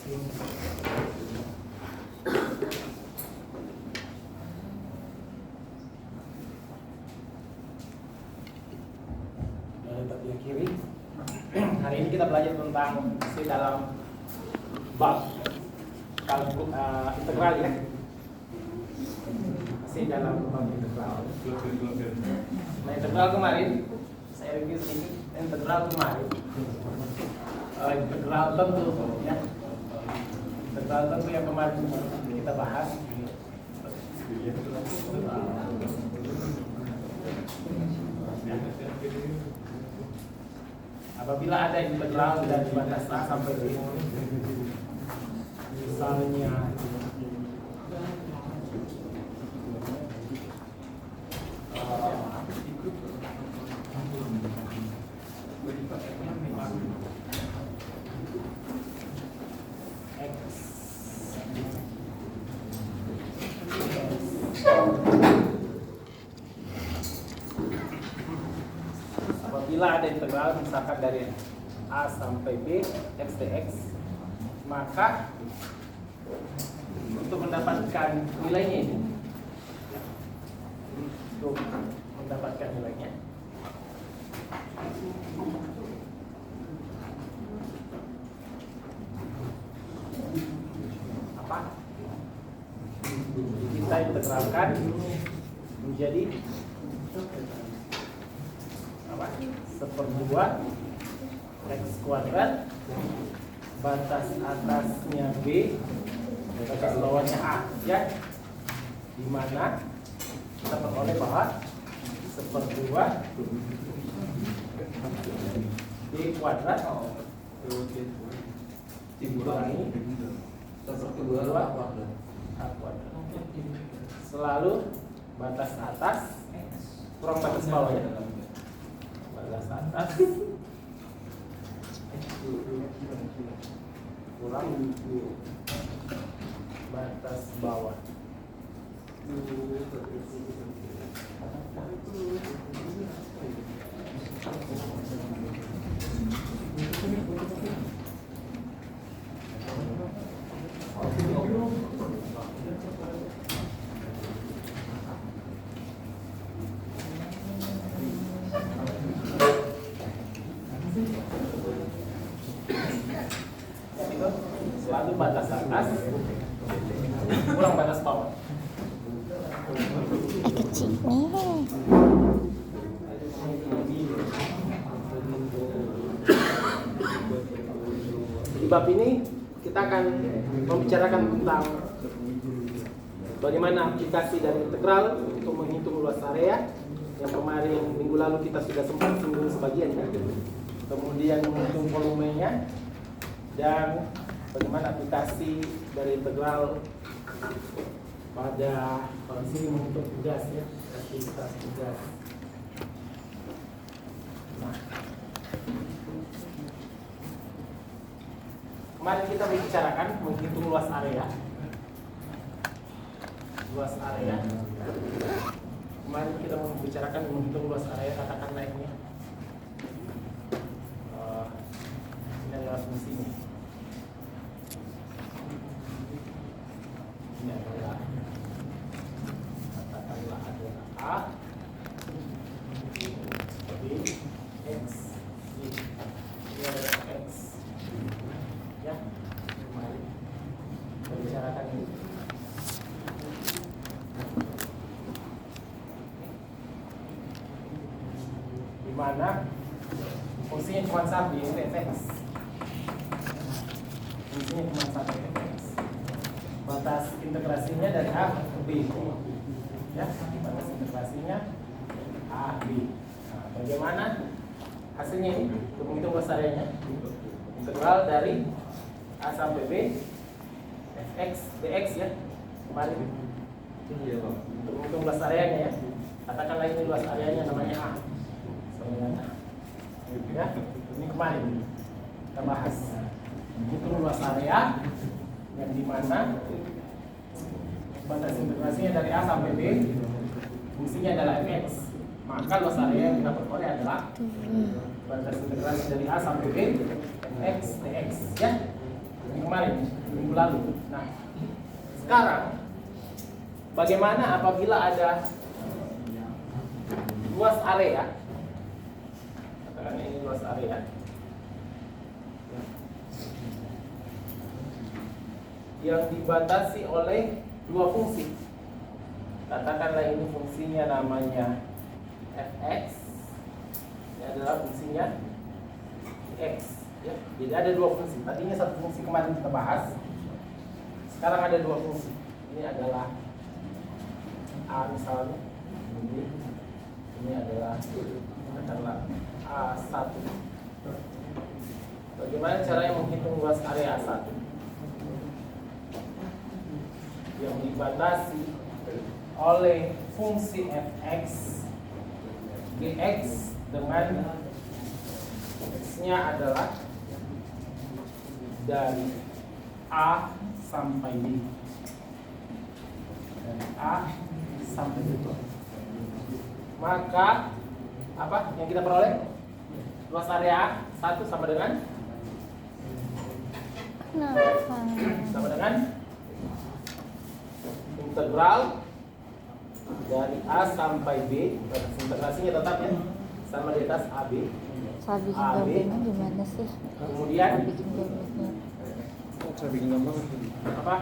Yang kiri. Hari ini kita belajar tentang masih dalam bab integral ya. Masih dalam bab integral. Nah, integral kemarin saya review sedikit. Integral kemarin integral tentu ya. Integral tentu yang kemarin kita bahas. Apabila ada integral dari batas A sampai B, misalnya apabila ada integral misalkan dari A sampai B x dx, maka untuk mendapatkan nilainya ini, untuk mendapatkan nilainya, apa? Kita integralkan menjadi apa? 1/2 x kuadrat, batas atasnya B, batas bawahnya A ya, dimana kita peroleh bahwa 1/2 B kuadrat dikurangi 1/2 A kuadrat, selalu batas atas kurang batas bawah ya, batas atas kurang batas bawah. Selalu batas atas kurang batas bawah. Kecil nih. Di bab ini kita akan membicarakan tentang bagaimana aplikasi dari integral untuk menghitung luas area. Yang kemarin minggu lalu kita sudah sempat singgung sebagian ya. Kemudian menghitung volumenya dan bagaimana aplikasi dari integral pada sini menghitung tugas ya, aktivitas tugas. Nah, kemarin kita membicarakan menghitung luas area. Luas area. Kemarin kita membicarakan menghitung luas area, katakanlah ini. Ini adalah fungsinya. Ini adalah katakanlah adalah A, B, X, Y, ini adalah X. Ya, mari kita bicarakan ini. Di mana fungsinya cuma satu, yaitu fx. Fungsinya cuma satu, fx. Batas integrasinya dari A ke B, ya, batas integrasinya A B. Nah, bagaimana hasilnya ini untuk menghitung luas areanya? Integral dari A sampai B fx dx ya, kemarin untuk menghitung luas areanya ya. Katakanlah ini luas areanya namanya A, ya, ini kemarin kita bahas menghitung luas area yang dimana batas integrasinya dari A sampai B, fungsinya adalah fx. Maka luas area yang kita peroleh adalah batas integrasi dari A sampai B fx dx ya. kemarin, minggu lalu. Nah, sekarang bagaimana apabila ada luas area? Katakan ini luas area yang dibatasi oleh dua fungsi. Katakanlah ini fungsinya namanya fx, ini adalah fungsinya x. Ya, jadi ada dua fungsi. Tadinya satu fungsi kemarin kita bahas. Sekarang ada dua fungsi. Ini adalah a misalnya. Ini adalah katakanlah A1. Bagaimana caranya menghitung luas area A1? Yang dibatasi oleh fungsi fx, gx dengan x-nya adalah dari A sampai B. Dari A sampai B. Maka apa yang kita peroleh? Luas area 1 sama dengan sama dengan integral dari A sampai B. Integrasinya tetap ya sama di atas AB. Saya bikin gambarnya gimana sih? Kemudian Bikin gambarnya. Saya bikin gambar apa?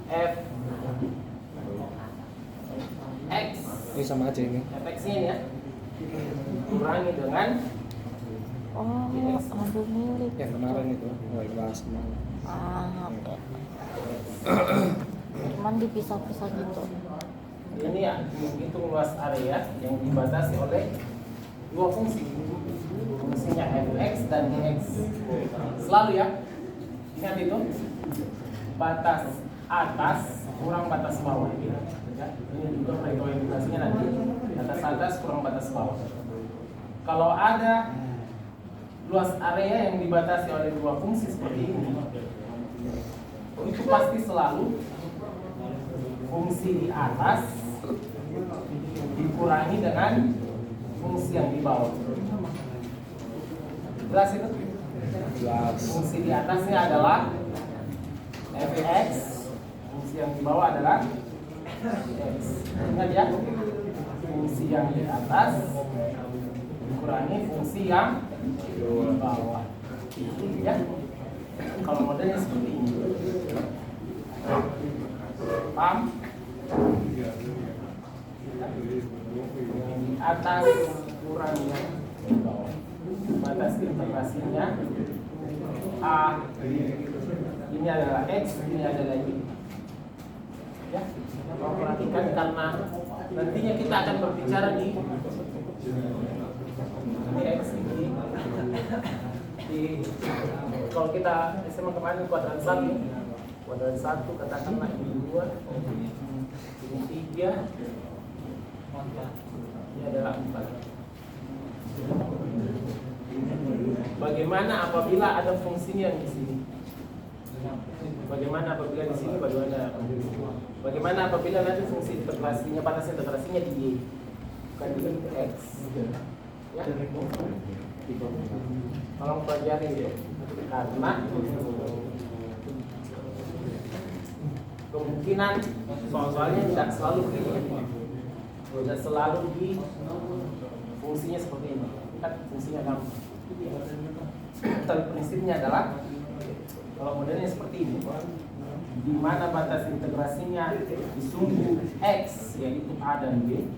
F X. ini sama aja ini. Fx-nya ini ya kurangi dengan Oh, aduh mirip. Yang kemarin itu, bahas kemarin. Oke. Cuman dipisah-pisah gitu. ini ya menghitung luas area yang dibatasi oleh dua fungsi, fungsinya fx dan gx. Selalu ya ingat itu batas atas kurang batas bawah ya. Ini juga indikasinya nanti batas atas kurang batas bawah. Kalau ada luas area yang dibatasi oleh dua fungsi seperti ini, itu pasti selalu fungsi di atas dikurangi dengan fungsi yang di bawah. Jelas itu? Jelas. Fungsi di atasnya adalah fx, fungsi yang di bawah adalah x. Ingat ya, fungsi yang di atas dikurangi fungsi yang di bawah. Ya, kalau modelnya seperti ini. Paham? Yang di atas kurang yang di bawah. Batas integrasinya A, ini adalah X, ini adalah Y. Ya, mau perhatikan karena nantinya kita akan berbicara di X ini. Kalau kita SMA kemarin kuadran 1 katakanlah ini 2, ini 3, ini adalah 4. Bagaimana apabila ada fungsinya yang di sini? Bagaimana apabila di sini? Bagaimana apabila nanti fungsi integrasinya, batas integrasinya di Y, bukan di X? Ya. Tolong pelajari ya, karena kemungkinan soal-soalnya tidak selalu tidak selalu di fungsinya seperti ini. Kan fungsinya gampang. Tapi prinsipnya adalah kalau modelnya seperti ini, di mana batas integrasinya di sumbu X yaitu A dan B,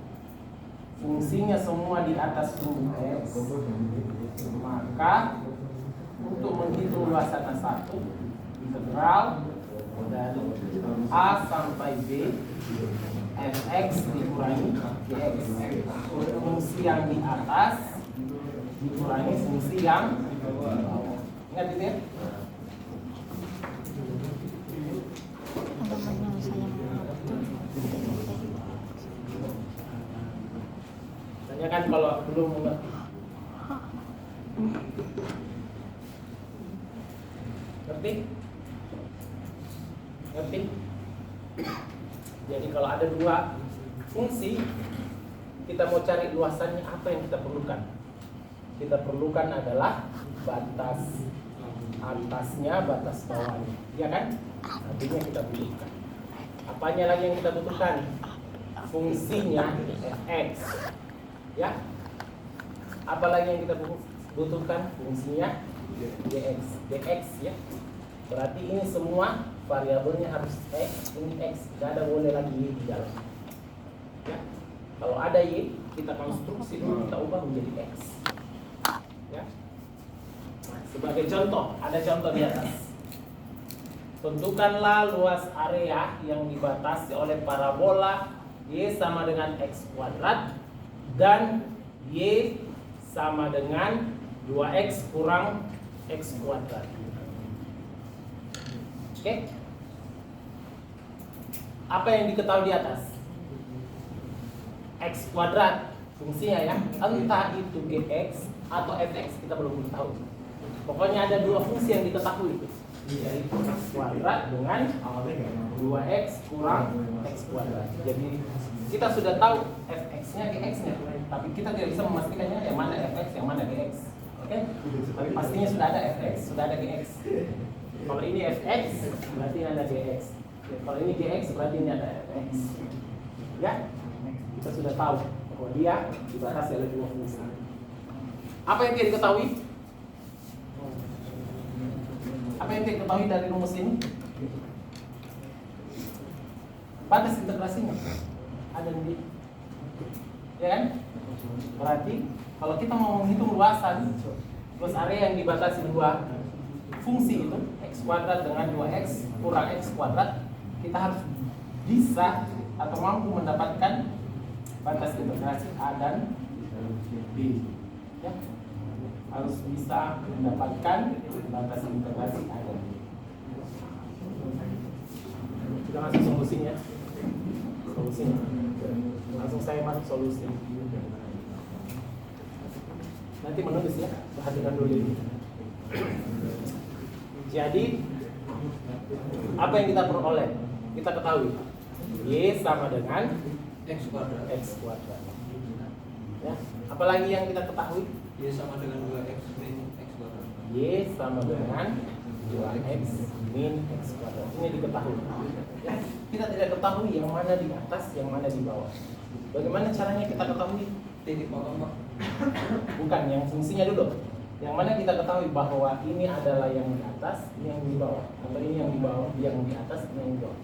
fungsinya semua di atas sumbu X, maka untuk menghitung luasan A1 integral dari A sampai B fx dikurangi dx. Fungsi yang di atas dikurangi fungsi yang di bawah. Ingat itu ya? Ada banyak saya Tanyakan kalau belum mengerti. Ngerti? Ngerti? Jadi kalau ada dua fungsi, kita mau cari luasannya, apa yang kita perlukan? Kita perlukan adalah batas atasnya, batas bawahnya, ya kan? Artinya kita butuhkan. Apanya lagi yang kita butuhkan? Fungsinya fx, ya. Apalagi yang kita butuhkan? Fungsinya dx, ya. Berarti ini semua variabelnya harus x, ini x, tidak ada boleh lagi y di dalam. Ya. Kalau ada y, kita konstruksi dulu, kita ubah menjadi x. Ya. Nah, sebagai contoh, ada contoh di atas. Tentukanlah luas area yang dibatasi oleh parabola y sama dengan x kuadrat dan y sama dengan 2x kurang x kuadrat. Oke? Apa yang diketahui di atas? X kuadrat fungsinya, ya, entah itu gx atau fx, kita belum tahu. Pokoknya ada dua fungsi yang diketahui, yaitu x kuadrat dengan 2x kurang x kuadrat. Jadi kita sudah tahu fx-nya, gx-nya, tapi kita tidak bisa memastikannya yang mana fx, yang mana gx. Oke? Tapi pastinya sudah ada fx, sudah ada gx. Kalau ini fx, berarti ada gx. Kalau ini gx, berarti ini ada fx. Ya? Kita sudah tahu bahwa dia dibatasi oleh dua fungsi. Apa yang tidak diketahui? Apa yang tidak diketahui dari rumus ini? Batas integrasinya ada di, ya kan? Berarti kalau kita mau menghitung luasan, luas area yang dibatasi dua fungsi itu, x kuadrat dengan 2x kurang x kuadrat, kita harus bisa atau mampu mendapatkan batas integrasi A dan B. Ya. Harus bisa mendapatkan batas integrasi A dan B. Kita langsung solusinya. Solusinya. Langsung saya masuk solusi. Nanti menulis, ya, perhatikan dulu ini. Jadi apa yang kita peroleh? Kita ketahui y sama dengan X kuadrat. Ya. Apalagi yang kita ketahui? Y sama dengan 2x min x kuadrat. Y sama dengan 2x min x kuadrat. Ini diketahui. Ya. Kita tidak ketahui yang mana di atas, yang mana di bawah. Bagaimana caranya kita ketahui? Titik potong, Pak. Bukan, yang fungsinya dulu. Yang mana kita ketahui bahwa ini adalah yang di atas, ini yang di bawah, atau ini yang di bawah, yang di atas, ini yang di bawah.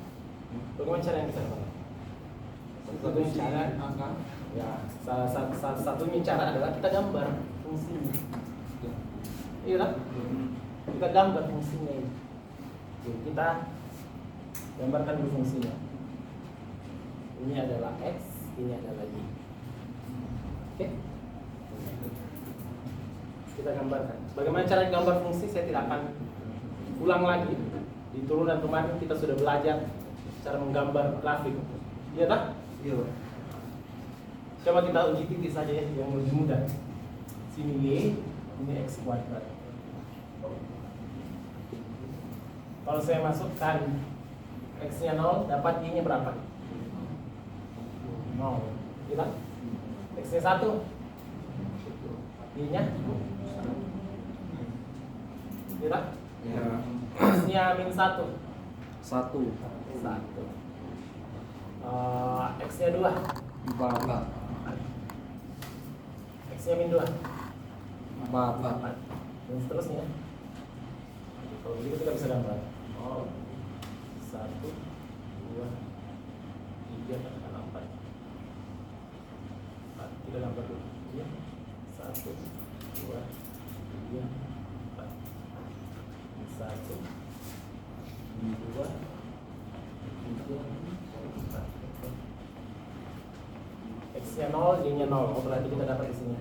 Bagaimana cara yang kita ketahui? Satunya cara angka. Ya, salah satunya cara adalah kita gambar fungsinya. Iya kan? Kita gambar fungsinya ini. Oke, kita gambarkan dulu fungsinya. Ini adalah x, ini adalah y. Oke? Kita gambarkan. Bagaimana cara gambar fungsi? Saya tidak akan ulang lagi. Di turunan kemarin kita sudah belajar cara menggambar grafik. Iya tak? Iya. Coba kita uji titik saja, ya, yang lebih mudah. Sini y, ini x kuadrat. Kalau saya masukkan x-nya 0, dapat y-nya berapa? 0. Iya. X-nya 1, y-nya? Iya. Ya. X-nya min 1. 1. 1. X-nya 2. 4. X-nya min 2. 4. Dan seterusnya. Kalau begitu kita bisa gambar. 0, 1, 2, 3, 4. Kita gambar dulu. 1, 2, 3, 4. 1, 2, 3, 4. X-nya 0, Y-nya 0. Oh, berarti kita dapat di sini.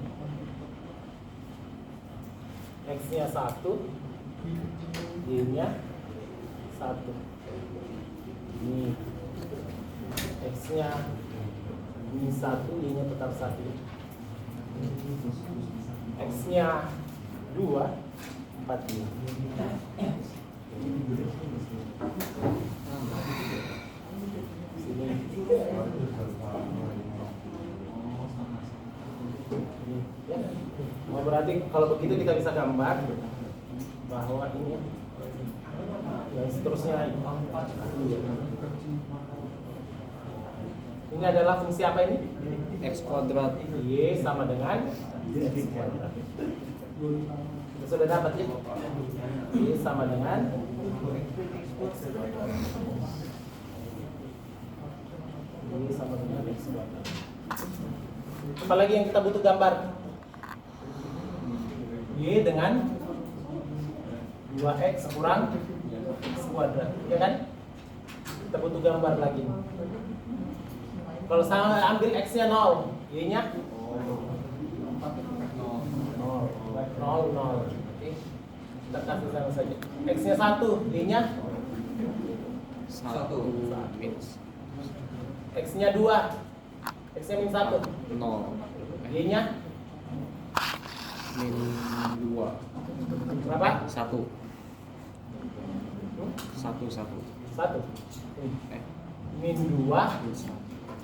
X-nya 1, Y-nya 1. Ini X-nya ini 1, Y-nya tetap 1. X-nya 2, 4 Y. Sini. Ya. Oh, berarti kalau begitu kita bisa gambar bahwa ini yang seterusnya lagi. Ini adalah fungsi apa ini? X kuadrat. Y sama dengan X kuadrat. Kita sudah dapat ya? Y sama dengan Y sama dengan X kuadrat. Apalagi yang kita butuh gambar? Y dengan 2X kurang X kuadrat, ya kan? Kita butuh gambar lagi. Kalau saya ambil X-nya 0, Y-nya 0. Oke. Kita kasih sama saja. X-nya 1, Y-nya 1 min X-nya 2. X-nya min 1. 0 Y-nya min 2 berapa? 1 1 1. Min 2 min 1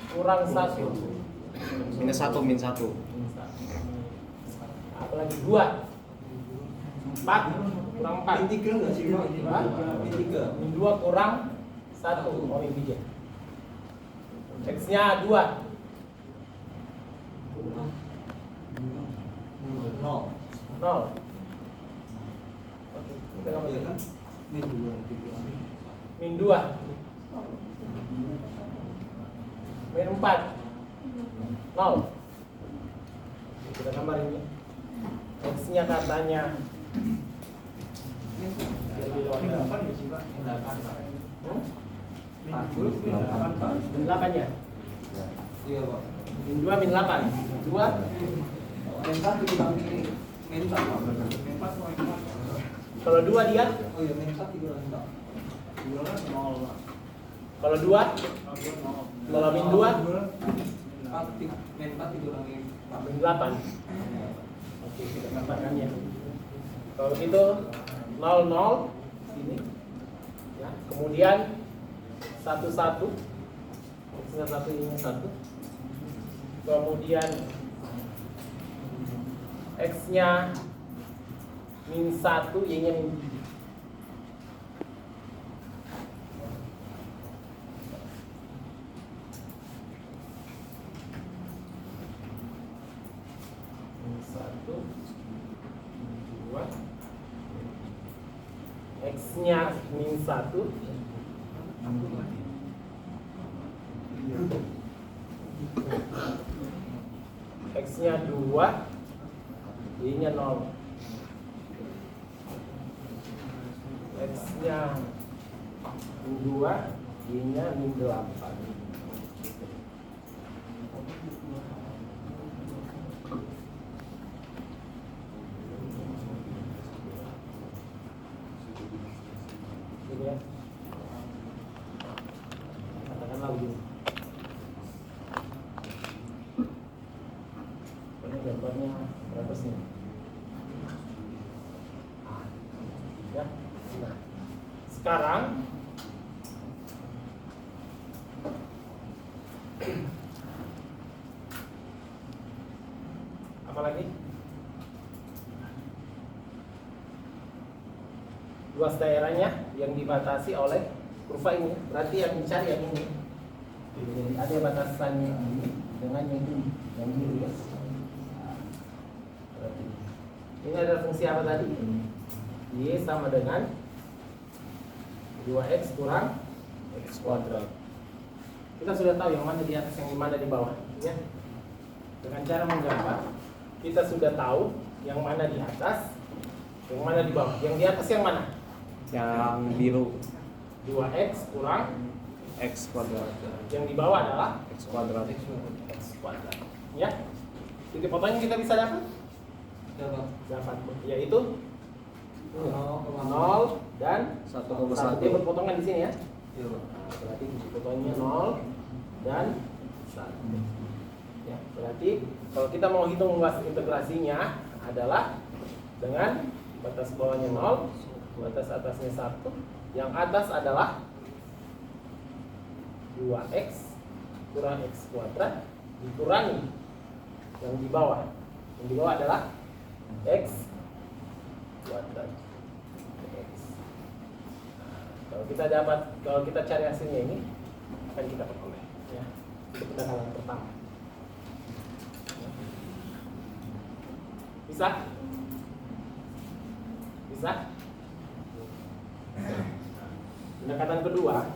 kurang 1. minus 1 min 1 Apalagi 2. 4 kurang 4. Min 3 nggak sih Pak? Min 3. Min 2 kurang 1. Oh, min 3. X-nya 2. 0. Oke, kita gambar. Iya kan? Min 2. Min 2. Min 4. 0. Kita gambar ini. X-nya katanya Min 8 nggak sih Pak? Min 8. Min 8 ya? Iya Pak. Min 2 min 8. 2 Min 1 kurang min 4. Min 4 kurang 4. kalau 2 dia? Oh iya, min 1 kurang 4. Kalau 2? Kalau min 2? Min 4 dikurangi 4. Min 8. Oke, kita gambarkannya. Kalau gitu 0 0 sini. Ya, kemudian 1 1. X-nya 1, Y-nya 1. Kemudian X-nya min 1, Y-nya min 7. Min 1, min 2. X-nya min 1. X-nya 2, Y-nya 0. X-nya min 2, Y-nya min 8. Ini ya. Katakanlah begini. Ini gambarnya berapa sih? Ya. Nah, sekarang apa lagi? Luas daerahnya yang dibatasi oleh kurva ini. Berarti yang dicari yang ini. Jadi ada batasannya ini dengan yang ini, yang ini ya. Berarti ini adalah fungsi apa tadi? Y sama dengan 2X kurang X kuadrat. Kita sudah tahu yang mana di atas, yang mana di bawah, ya. Dengan cara menggambar, kita sudah tahu yang mana di atas, yang mana di bawah. Yang di atas yang mana? yang biru 2X kurang X kuadrat. yang di bawah adalah X kuadrat. X kuadrat. Ya. Titik fotonya kita bisa dapat? Dapat. Yaitu 0 dan 1. Dia 1,1. berpotongan di sini ya. Iya Pak. Nah, berarti titik fotonya 0 dan 1. Ya, berarti kalau kita mau hitung luas integrasinya adalah dengan batas bawahnya 0, batas atasnya 1. Yang atas adalah 2X kurang X kuadrat dikurangi yang di bawah. Yang di bawah adalah X kuadrat. X Kalau kita cari hasilnya ini akan kita peroleh. Ya. Itu pendekatan pertama. Bisa? Bisa? Pendekatan kedua.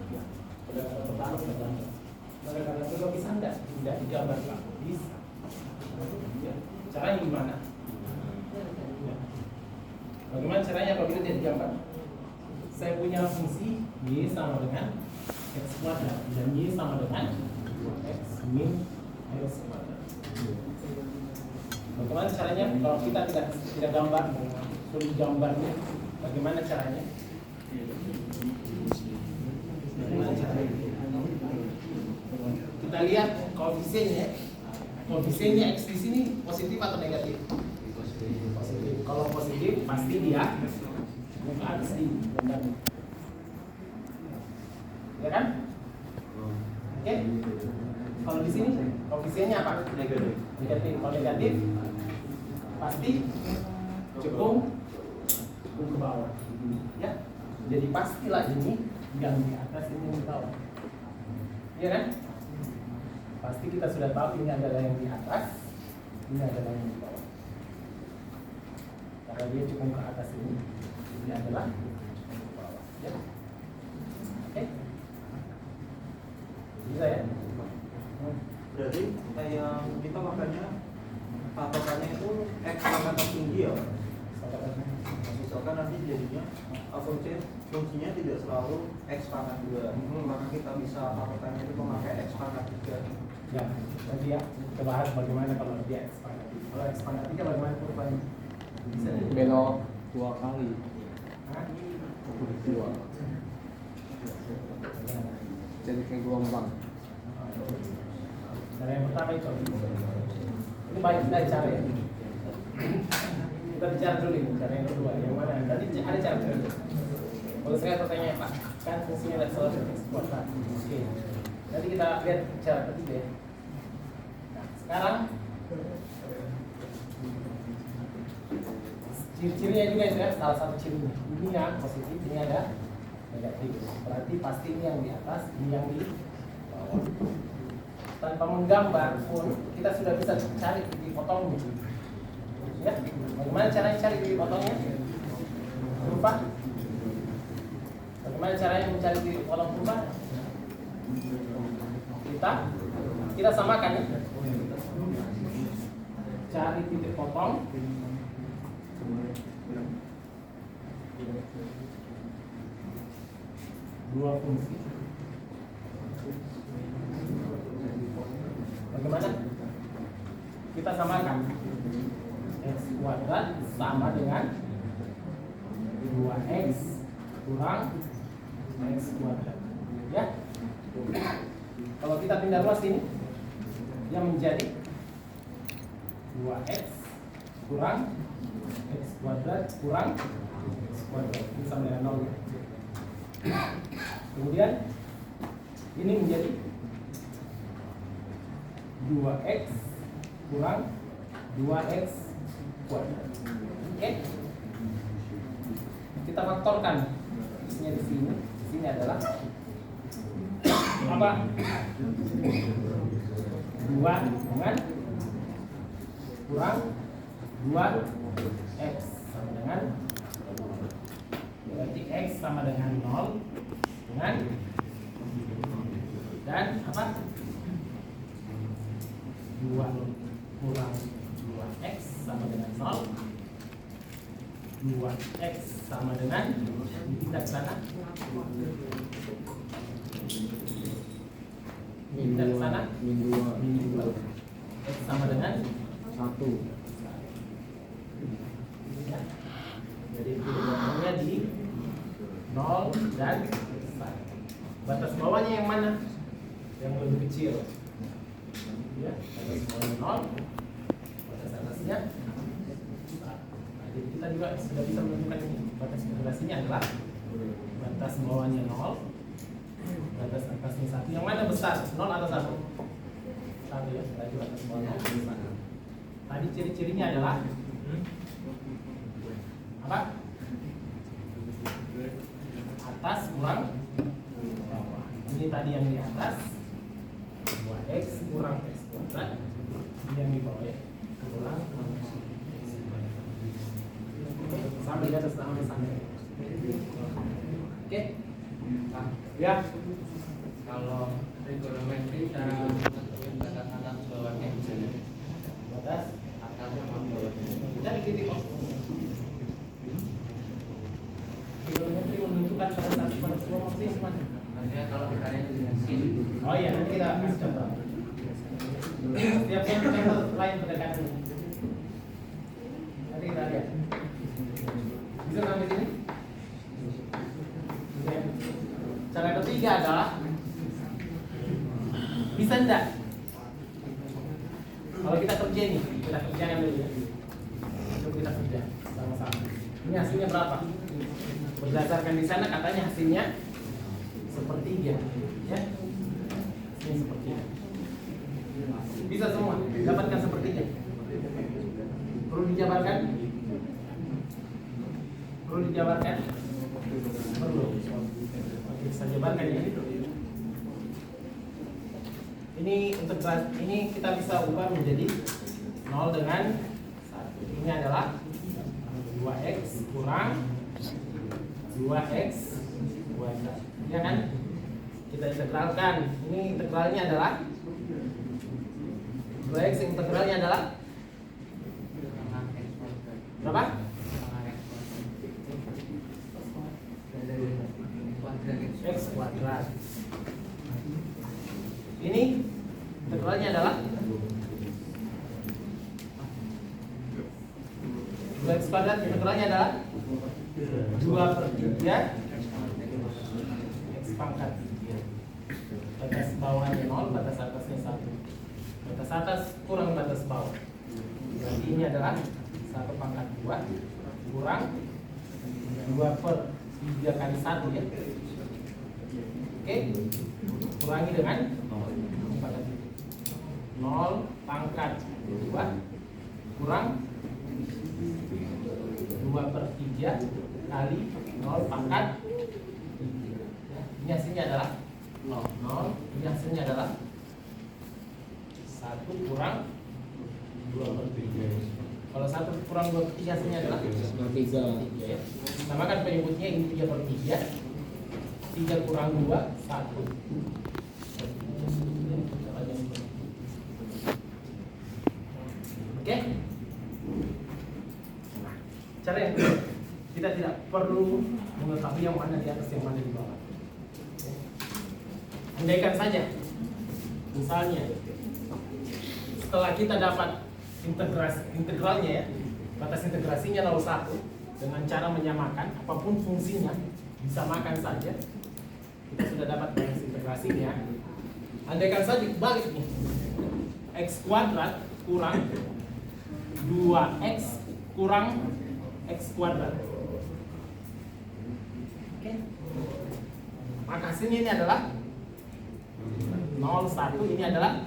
Ya. Pendekatan pertama sudah gambar. Pendekatan kedua bisa enggak? Tidak digambar Pak. Bisa. Ya. Caranya gimana? Ya. Bagaimana caranya kalau kita tidak digambar? Saya punya fungsi Y sama dengan X kuadrat dan Y sama dengan X min X kuadrat. Bagaimana caranya kalau kita tidak gambar, suruh gambarnya, bagaimana caranya? Bagaimana caranya? Kita lihat koefisiennya X di sini positif atau negatif? Positif. Kalau positif pasti dia buka atas di gambar. Ya kan? Oke. Kalau di sini koefisiennya apa? Negatif. Kalau negatif pasti cekung ke bawah. Ya. Jadi pastilah ini yang di atas ini yang di bawah. Iya kan? Pasti kita sudah tahu ini adalah yang di atas, ini adalah yang di bawah. Karena dia cekung ke atas ini adalah cekung ke bawah. Ya. Oke. Bisa ya? Berarti yang kita makanya patokannya itu X pangkat tertinggi ya. Misalkan nanti jadinya fungsinya tidak selalu X pangkat 2, maka kita bisa patokannya itu memakai X pangkat 3. Ya, nanti ya kita bahas bagaimana kalau dia X pangkat 3. Kalau X pangkat 3 bagaimana kurvanya? Bisa Belok 2 kali. Hah? 2. Jadi kayak gelombang. Cara yang pertama itu ini banyak cara ya. Kita bicara dulu ini cara yang kedua. Yang mana? Tadi ada cara kedua. Kalau saya pertanyaan Pak, kan fungsinya adalah salah satu X kuadrat. Oke. Nanti kita lihat cara ketiga ya. Nah, sekarang ciri-cirinya juga ya, salah satu cirinya. Ini yang positif, ini ada negatif. Berarti pasti ini yang di atas, ini yang di bawah. Tanpa menggambar pun kita sudah bisa cari titik potongnya. Ya, bagaimana caranya cari titik potongnya? Kurva. Bagaimana caranya mencari titik potong kurva? Kita samakan ya. Cari titik potong. Dua fungsi. Bagaimana? Kita samakan X kuadrat sama dengan 2X kurang X kuadrat. Ya. Kalau kita pindah ruas ini, dia menjadi 2X kurang X kuadrat kurang X kuadrat. Ini sama dengan 0. Kemudian ini menjadi 2X kurang 2X kuadrat. Oke. Kita faktorkan X-nya di sini. Di sini adalah apa? 2 dengan kurang 2X sama dengan, berarti X sama dengan 0 dengan dan apa? 2 kurang 2X sama dengan 0. 2X sama dengan, pindah ke sana. Pindah ke sana. Min 2. X sama dengan 1. Ya. Jadi potongnya di 0 dan 1. Batas bawahnya yang mana? Yang lebih kecil. Ya, batas bawahnya 0. Batas atasnya 1. Nah, jadi kita juga sudah bisa menentukan ini. Batas integrasinya adalah batas bawahnya 0, batas atasnya 1. Yang mana besar? 0 atau 1? 1 ya. Tadi batas bawahnya 1. Tadi ciri-cirinya adalah apa? atas kurang bawah. Ini tadi yang di atas 2x kurang x kuadrat. Ini yang di bawah ya. Kurang sampai di atas sampai. Oke. Ya. Kalau trigonometri cara menentukan batas atas bawahnya gimana? Batas Atas sama bawahnya. dari titik O. Trigonometri menentukan batas atas bawah maksudnya mana? Maksudnya kalau misalnya dengan sin, Oh iya, nanti kita kasih contoh. Setiap contoh lain pendekatan. Nanti kita lihat. Bisa sampai sini? Oke. Cara ketiga adalah bisa enggak? Kalau kita kerja nih, kita kerjakan dulu ya. Untuk kita kerja sama-sama. Ini hasilnya berapa? Berdasarkan di sana katanya hasilnya sepertiga, ya. Ini sepertiga. Bisa semua dapatkan sepertiga. Perlu dijabarkan? Perlu dijabarkan? Perlu. Oke, bisa jabarkan ya. Ini untuk ini kita bisa ubah menjadi 0 dengan 1. Ini adalah 2x kurang 2x kuadrat. Ya kan? Kita integralkan. Ini integralnya adalah 2x integralnya adalah berapa? X kuadrat. Ini integralnya adalah 2x kuadrat. Integralnya adalah 2/3 x pangkat 3. Batas bawahnya 0, batas atasnya 1. Batas atas kurang batas bawah. Berarti ini adalah 1 pangkat 2 kurang 2/3 kali 1 ya. Oke, kurangi dengan 0 pangkat 2 kurang 2/3 kali 0 pangkat 3. Ini hasilnya adalah 0. Ini hasilnya adalah 1 kurang 2/3. Kalau 1 kurang 2/3 hasilnya adalah 3 ya. Samakan penyebutnya ini 3/3. 3 kurang 2, 1. Oke? Nah, cara yang kedua, kita tidak perlu mengetahui yang mana di atas, yang mana di bawah. Andaikan saja, misalnya, setelah kita dapat integralnya ya, batas integrasinya 0,1 dengan cara menyamakan apapun fungsinya, disamakan saja. Kita sudah dapat batas integrasinya. Andaikan saja balik nih, x kuadrat kurang 2x kurang x kuadrat. Oke. Maka hasilnya ini adalah 0,1. Ini adalah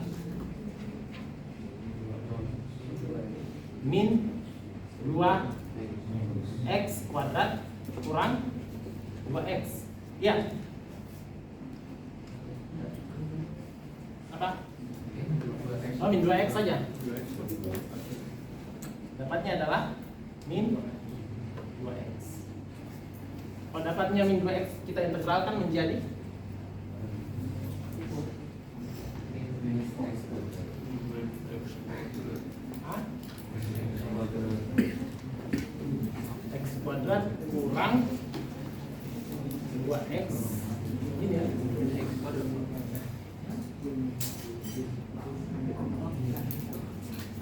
min 2x kuadrat kurang 2x. Ya. Apa? Oh, min 2x saja. Dapatnya adalah min 2x. Kalau dapatnya min 2x, kita integralkan menjadi x kuadrat kurang 2x. Ini ya.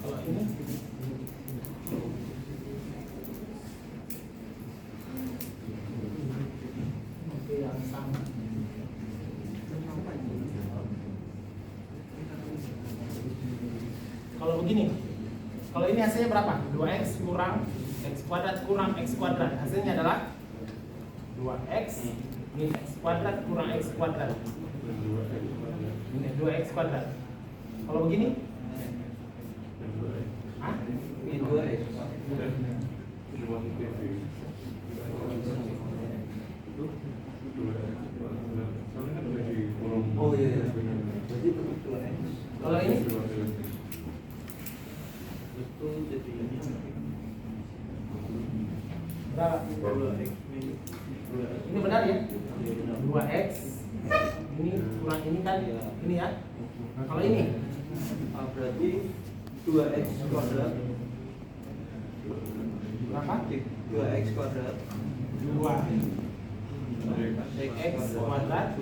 Kalau ini oke, yang sama. Kalau begini, kalau ini hasilnya berapa? 2x kurang x kuadrat kurang x kuadrat. Hasilnya adalah 2x min x kuadrat kurang x kuadrat. Ini 2x kuadrat. Kalau begini? Hah? Min 2x. 2x min 2x. Ini benar ya? Iya, benar. 2x ini kurang ini kan ini ya. Nah, kalau ini Berarti 2x kuadrat berapa? 2x kuadrat 2 x kuadrat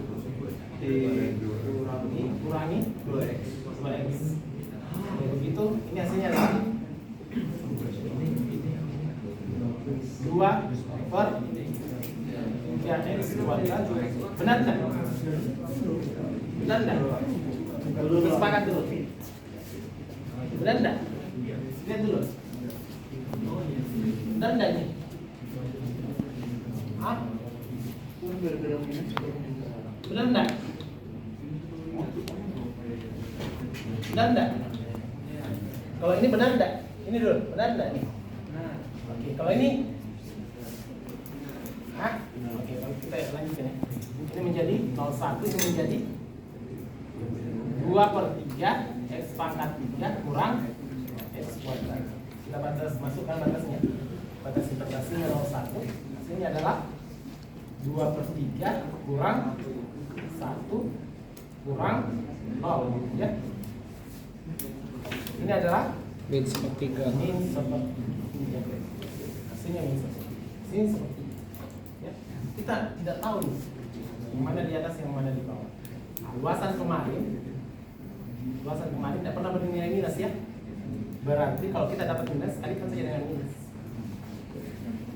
kurangi 2x. 2x. Begitu ini hasilnya adalah 2 per 3x kuadrat. Benar enggak? Benar enggak? Bersepakat dulu. Benar enggak? Lihat dulu. Benar enggak ini? Hah? Benar enggak? Benar enggak? Kalau ini benar enggak? Ini dulu, benar enggak nih? Oke, kalau ini hah? Oke, kalau kita lanjutkan ya. Ini menjadi 01, ini menjadi 2 per 3 x pangkat 3 kurang x kuadrat. Kita batas, masukkan batasnya. Batas integrasinya 01. Hasilnya adalah 2 per 3 kurang 1 kurang 0 ya. Ini adalah Min sepertiga. min seperti ya. Hasilnya min seperti min seperti ya. Kita tidak tahu nih yang mana di atas yang mana di bawah. Nah, luasan kemarin tidak pernah bernilai minus ya. Berarti kalau kita dapat minus kalikan saja dengan minus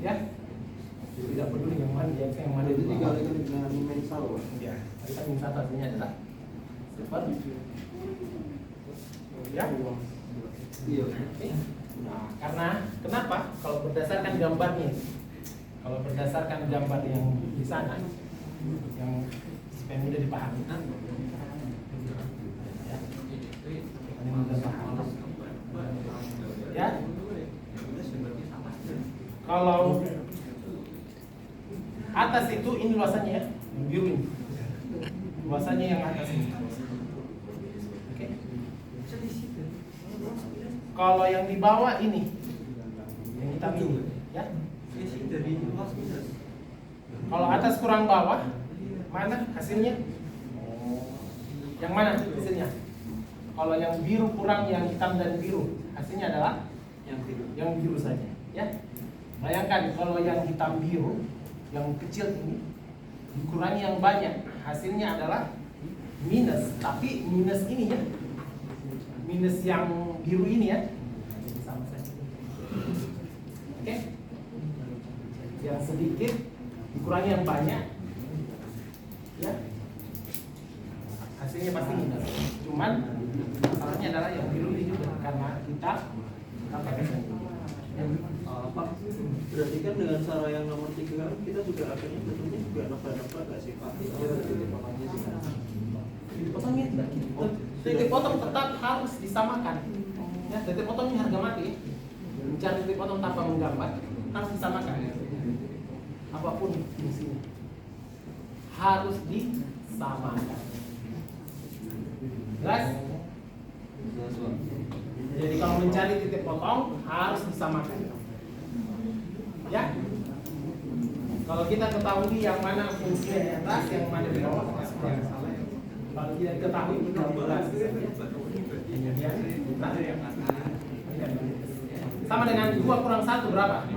ya. Tidak peduli yang mana di atas yang mana di Jadi bawah. dikalikan dengan mensal, Pak. Ya, kalikan min satu hasilnya adalah 0 ya. Iya. Nah, karena kenapa? Kalau berdasarkan gambarnya, kalau berdasarkan gambar yang di sana, yang supaya mudah dipahami, ya, ini mudah paham. Ya, kalau atas itu ini luasannya ya, yang biru ini, luasannya yang atas ini. Oke. Kalau yang di bawah ini, yang hitam ini, ya. Kalau atas kurang bawah, mana hasilnya? Yang mana hasilnya? Kalau yang biru kurang yang hitam dan biru, hasilnya adalah yang biru saja, ya. Bayangkan kalau yang hitam biru, yang kecil ini dikurangi yang banyak, hasilnya adalah minus. Tapi minus ini ya, minus yang biru ini ya, sama saja. Oke? Yang sedikit dikurangi yang banyak, ya, hasilnya pasti minus. Cuman masalahnya adalah yang biru ini juga karena kita pakai sendiri. Pak, berarti kan dengan cara yang nomor 3 kita sudah akhirnya bentuknya juga nebak-nebak nggak sih, Pak? Potongnya tidak. Titik potong tetap harus disamakan. Ya, titik potongnya harga mati. Mencari titik potong tanpa menggambar harus disamakan. Apapun fungsinya harus disamakan. Jelas? Jadi kalau mencari titik potong harus disamakan. Ya. Kalau kita ketahui yang mana fungsinya di atas, yang mana di bawah, tidak salah. Kalau tidak ketahui kita bahas. Kemudian kita sama dengan 2 kurang 1 berapa? 2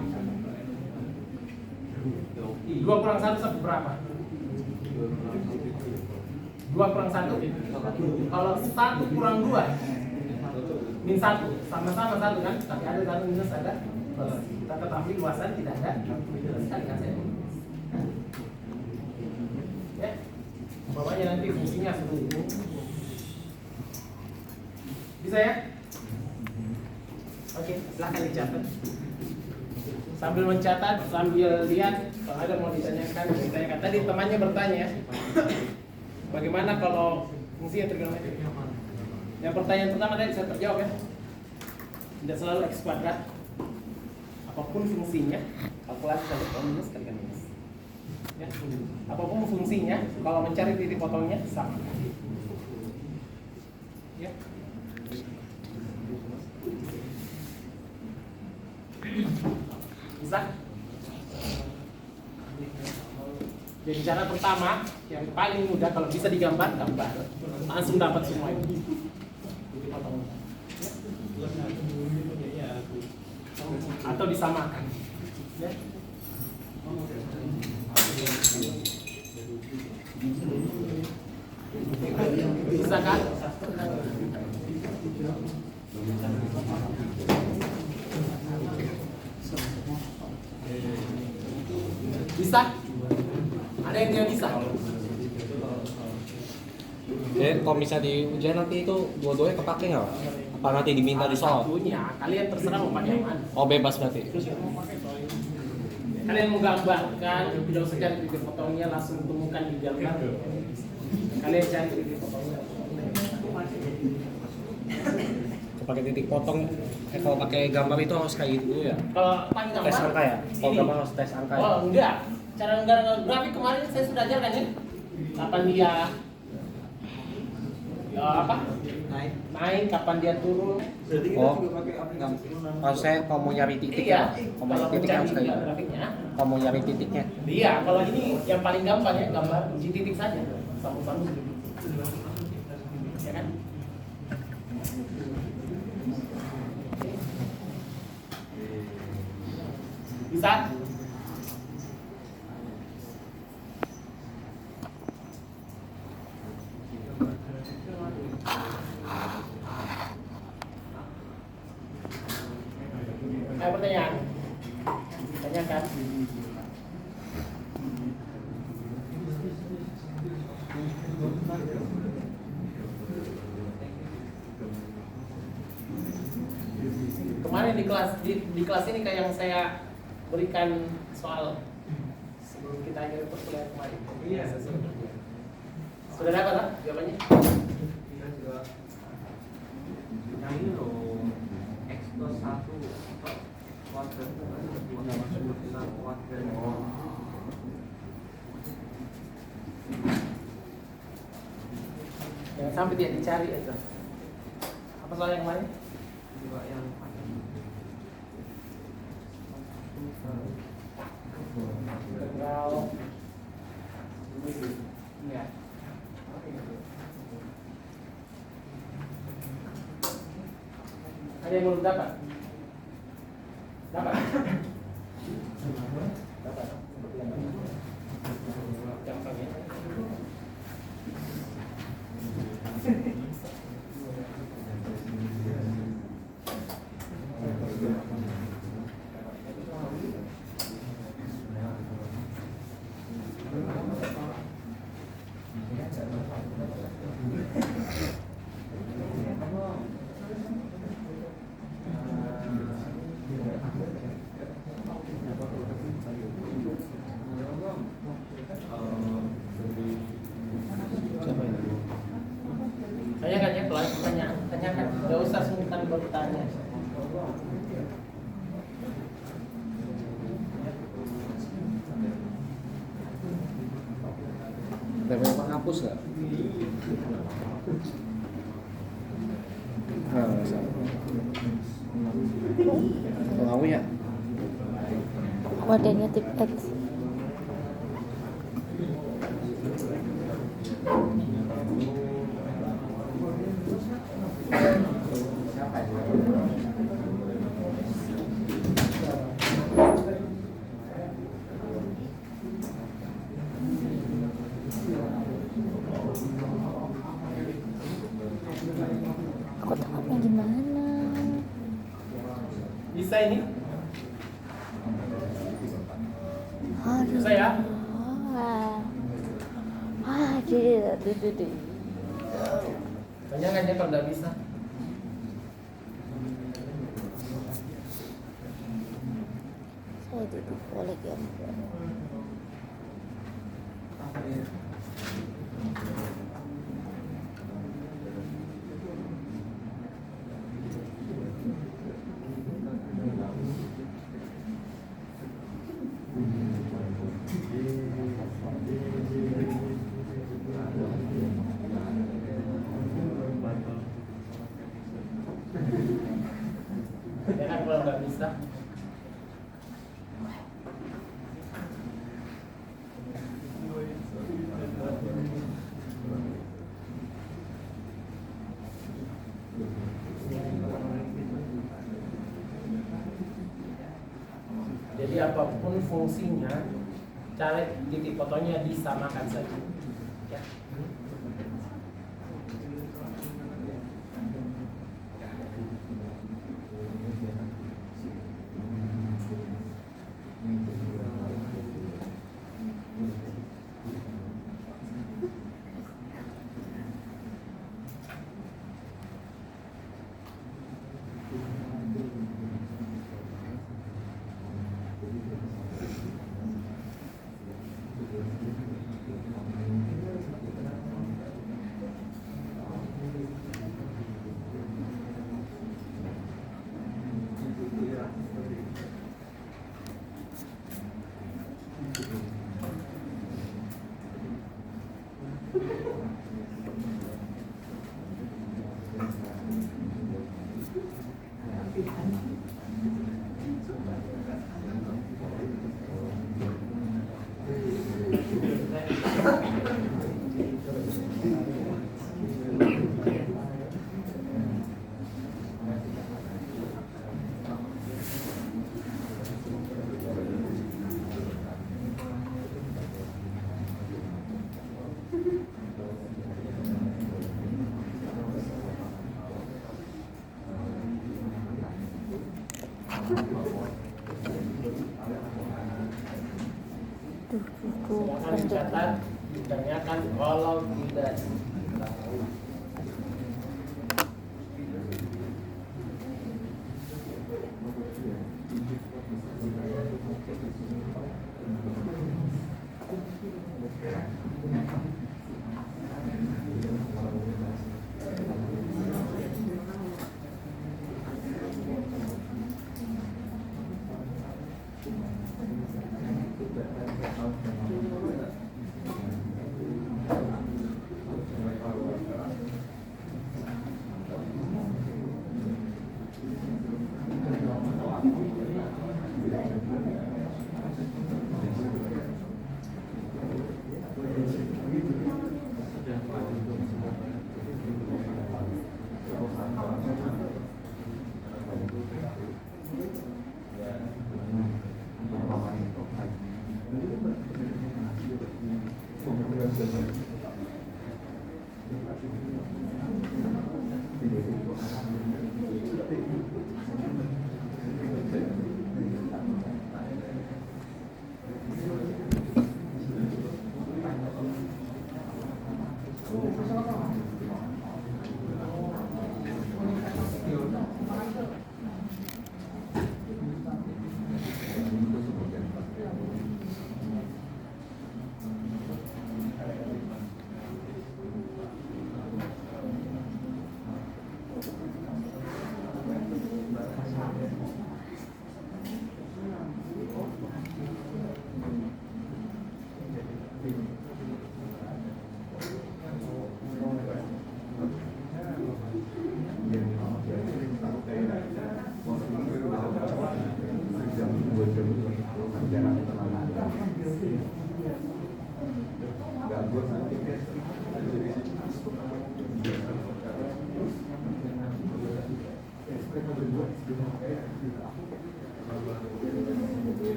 kurang 1 sama berapa? 2 kurang 1. Kalau 1 kurang 2 min 1, sama-sama 1 kan? Tapi ada 1 minus, ada plus. Kita ketahui luasan tidak ada minus, kalikan saja. Ya, umpamanya nanti fungsinya seperti ini. Bisa ya? Oke, silahkan dicatat. Sambil mencatat, sambil lihat kalau ada mau ditanyakan. Tadi temannya bertanya, bagaimana kalau fungsinya trigonometri? Yang pertanyaan pertama tadi saya terjawab ya. Tidak selalu x kuadrat. Apapun fungsinya, kalkulasi kali minus kalikan minus. Ya. Apapun fungsinya, kalau mencari titik potongnya sama. Ya. Bisa? Jadi cara pertama yang paling mudah kalau bisa digambar, gambar langsung dapat semua itu. Jadi potong. Atau disamakan. Ya. Bisa kan? Bisa? Ada yang tidak bisa? Kalau bisa di ujian nanti itu dua-duanya kepake nggak? Apa nanti diminta di soal? Satunya, kalian terserah mau pakai yang mana. Oh bebas berarti. Kalian mau gambarkan, tidak usah cari titik potongnya, langsung temukan di gambar. Kalian cari titik potongnya. Kalau pakai titik potong, kalau pakai gambar itu harus kayak gitu dulu ya? Kalau pakai gambar, Tes angka ya? Kalau ini. gambar harus tes angka ya? Oh enggak, cara grafik kemarin saya sudah ajarkan ya. Kapan dia ya apa? Naik, kapan dia turun. Berarti kita Oh. juga pakai aplikasi. Kalau saya kalau mau nyari titik Iya. ya, kalau mau nyari titik harus kayak gitu. grafiknya. Kalau mau nyari titiknya, Iya, kalau ini yang paling gampang ya, gambar uji titik saja. Sambung-sambung. Ya kan? Bisa? Ada pertanyaan? Tanyakan. Kemarin di kelas ini kayak yang saya berikan soal sebelum kita akhir perkuliahan kemarin. Iya. Sudah dapat lah jawabannya? Kita juga yang ini loh X plus 1 atau kuadran kuadran. Jangan sampai dia dicari itu. Apa soal yang kemarin? Juga yang Integral. Iya. Ada yang belum dapat? Dapat? Dapat. Gampang ya. Tanyakan ya, kelas tanyakan. Gak usah sungkan bertanya. ada yang menghapus nggak? Nah, bisa. Mau ya? Wadahnya tip X. Aku tangkapnya gimana? Bisa ini? Aduh. Bisa ya? Aduh. Tanyakan ya kalau nggak bisa. Saya duduk boleh gambar. Tanyakan kalau nggak bisa. Jadi apapun fungsinya, cara titik fotonya disamakan saja. Ya. Silakan dicatat, ditanyakan kalau tidak tahu.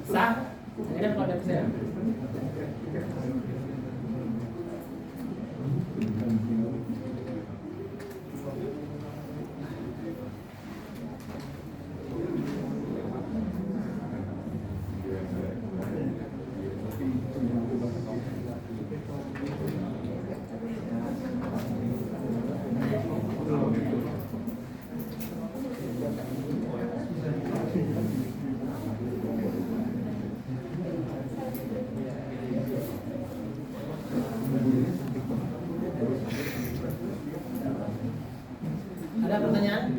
Sah? Ini kalau ada saya. Ada pertanyaan?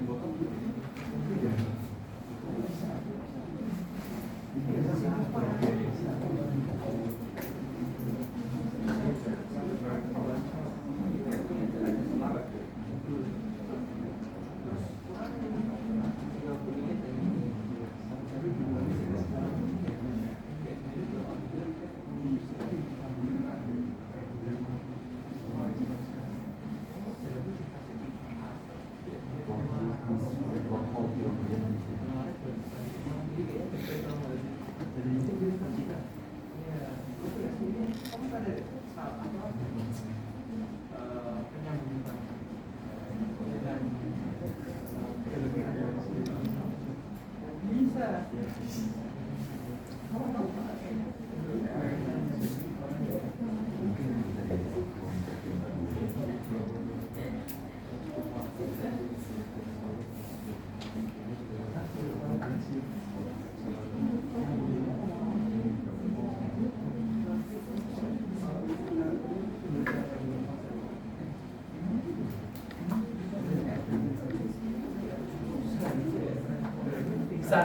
Bisa?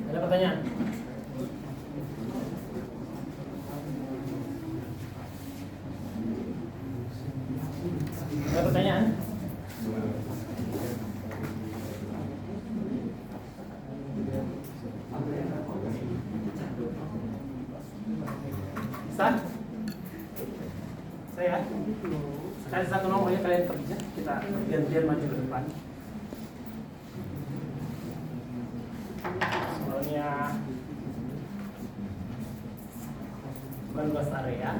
Ada pertanyaan? Ada pertanyaan? Bisa? Saya kasih satu nomor ya, kalian pergi ya. Kita gantian maju ke depan. Soalnya bukan luas area.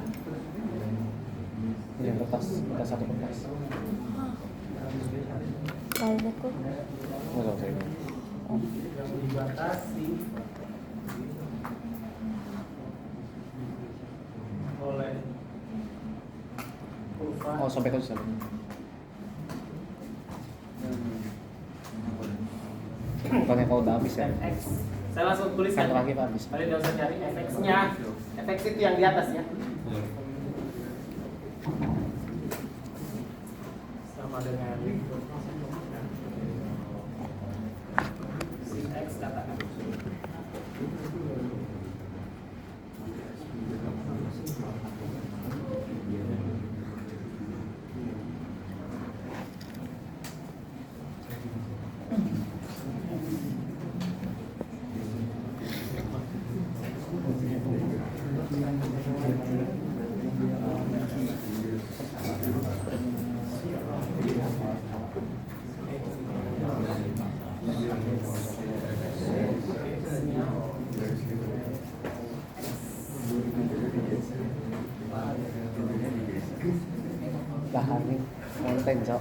Ini yang kertas, kita satu kertas. Lalu aku Nggak tahu saya. Dibatasi oleh kurva Oh, sampai ke sana. Bukannya kalau udah habis ya? fx. Saya langsung tuliskan. Kan lagi Pak, habis. Kalian tidak usah cari fx-nya. Fx itu yang di atas ya. Sama dengan sin x katakan. Bahannya konten, Cok.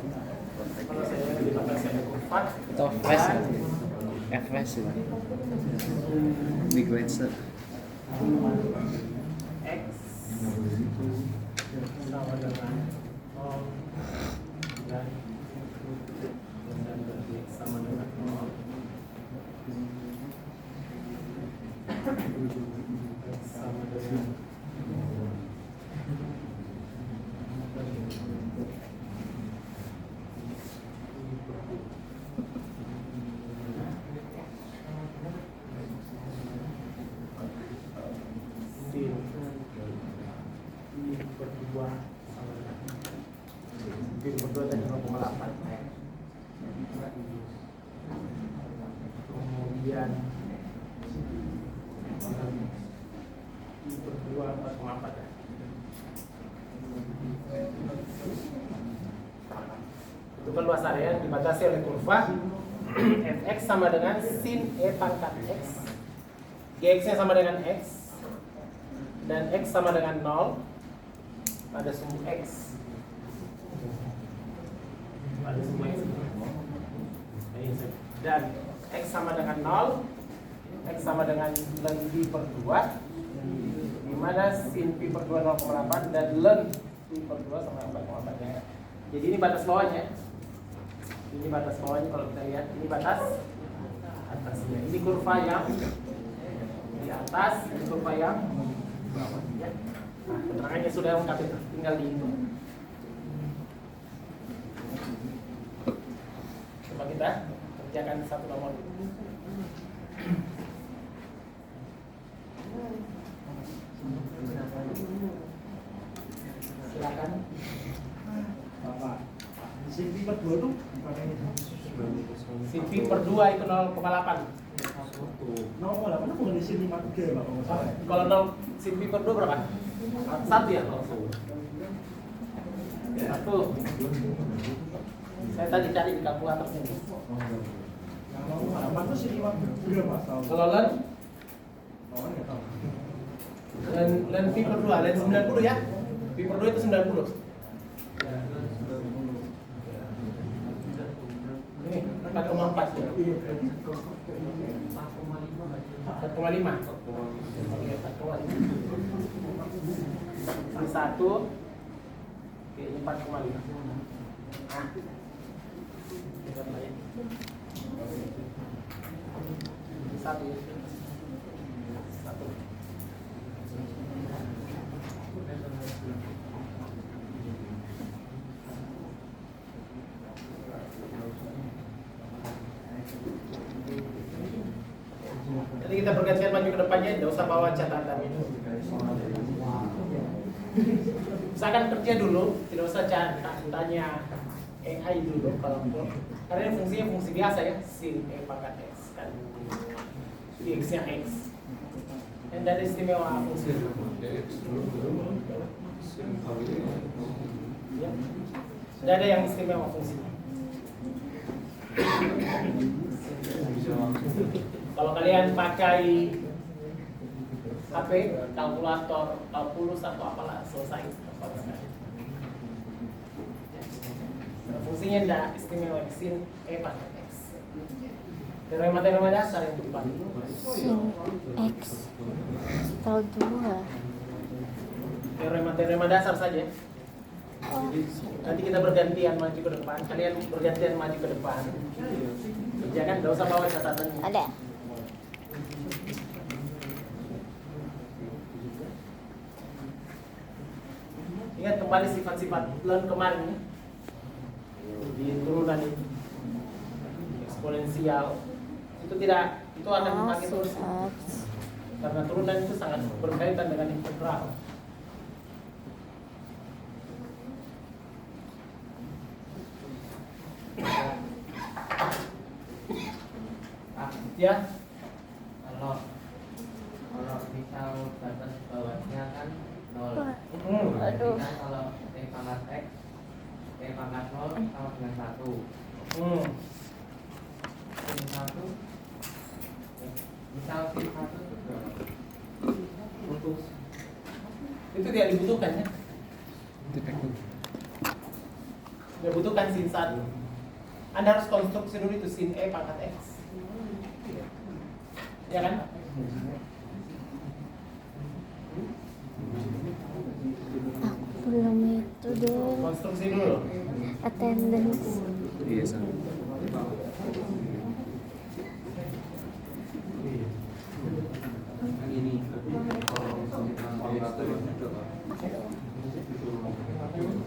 Kalau saya dibatasi oleh kurva, Itu flash ya? Flash ya? Big Lancer. x sama dengan 0 dan x sama dengan 0. X sama dengan sin I per 2 sama dengan sin per 2 tadi 0,8. Kemudian I per 2 4,4 ya. Itu kan luas area dibatasi oleh kurva fx sama dengan sin e pangkat x, gx-nya sama dengan x, dan x sama dengan 0 pada sumbu x, pada sumbu x, dan x sama dengan 0, x sama dengan ln pi per 2, di mana sin pi per 2 0,8 dan ln pi per 2 sama 4,8 ya. Jadi ini batas bawahnya. Ini batas bawahnya kalau kita lihat, ini batas atasnya. Ini kurva yang di atas, ini kurva yang di bawah ya. Nah, keterangannya sudah lengkap itu, tinggal dihitung. Coba kita kerjakan satu nomor. Silakan. Bapak. Sin pi per 2 tuh Sin pi per 2 itu 0,8. 0,8 bukan di sin 5 3 Pak. Kalau 0 sin pi per 2 berapa? 1 ya? 1. Saya tadi cari di kalkulator ini. Yang 0,8 tuh sin 5 3 Pak. Kalau len Oh, enggak tahu. len pi per 2, len 90 ya? Pi per 2 itu 90. Ini 4,4 ya? 4,5. Oke, 4,5. Ini 1. Oke, ini 4,5. Nah. Berapa ya? Ini 1 ya? 1. Ini kita bergantian maju ke depannya, tidak usah bawa catatan itu. Misalkan kerja dulu, tidak usah tanya AI dulu kalau perlu. Karena ini fungsinya fungsi biasa ya, sin E pangkat X kan. X-nya X. Dan dari istimewa fungsi. Ya. Tidak ada yang istimewa fungsinya. Kalau kalian pakai HP, kalkulator, kalkulus atau apalah, selesai. Nah, fungsinya tidak istimewa, sin E pangkat X. Teorema dasar yang dipakai. Sin X Stral 2. Teorema dasar saja. Oh, Nanti kita bergantian maju ke depan. Kalian bergantian maju ke depan. Jangan, tidak usah bawa catatan. ada. Ingat kembali sifat-sifat learn kemarin ya. Di turunan itu eksponensial itu akan dipakai terus karena turunan itu sangat berkaitan dengan integral. Ya, Kalau misal batas bawahnya kan 0. Aduh. Kan kalau E pangkat X, E pangkat 0 sama dengan 1. Sin 1, misal sin 1 itu berapa? itu tidak dibutuhkan ya. Tidak butuhkan sin 1. Anda harus konstruksi dulu itu sin E pangkat X. Ya kan? Aku belum itu deh. Konstruksi dulu. Attendance. Iya sama. Yang ini kalau kalkulator itu apa?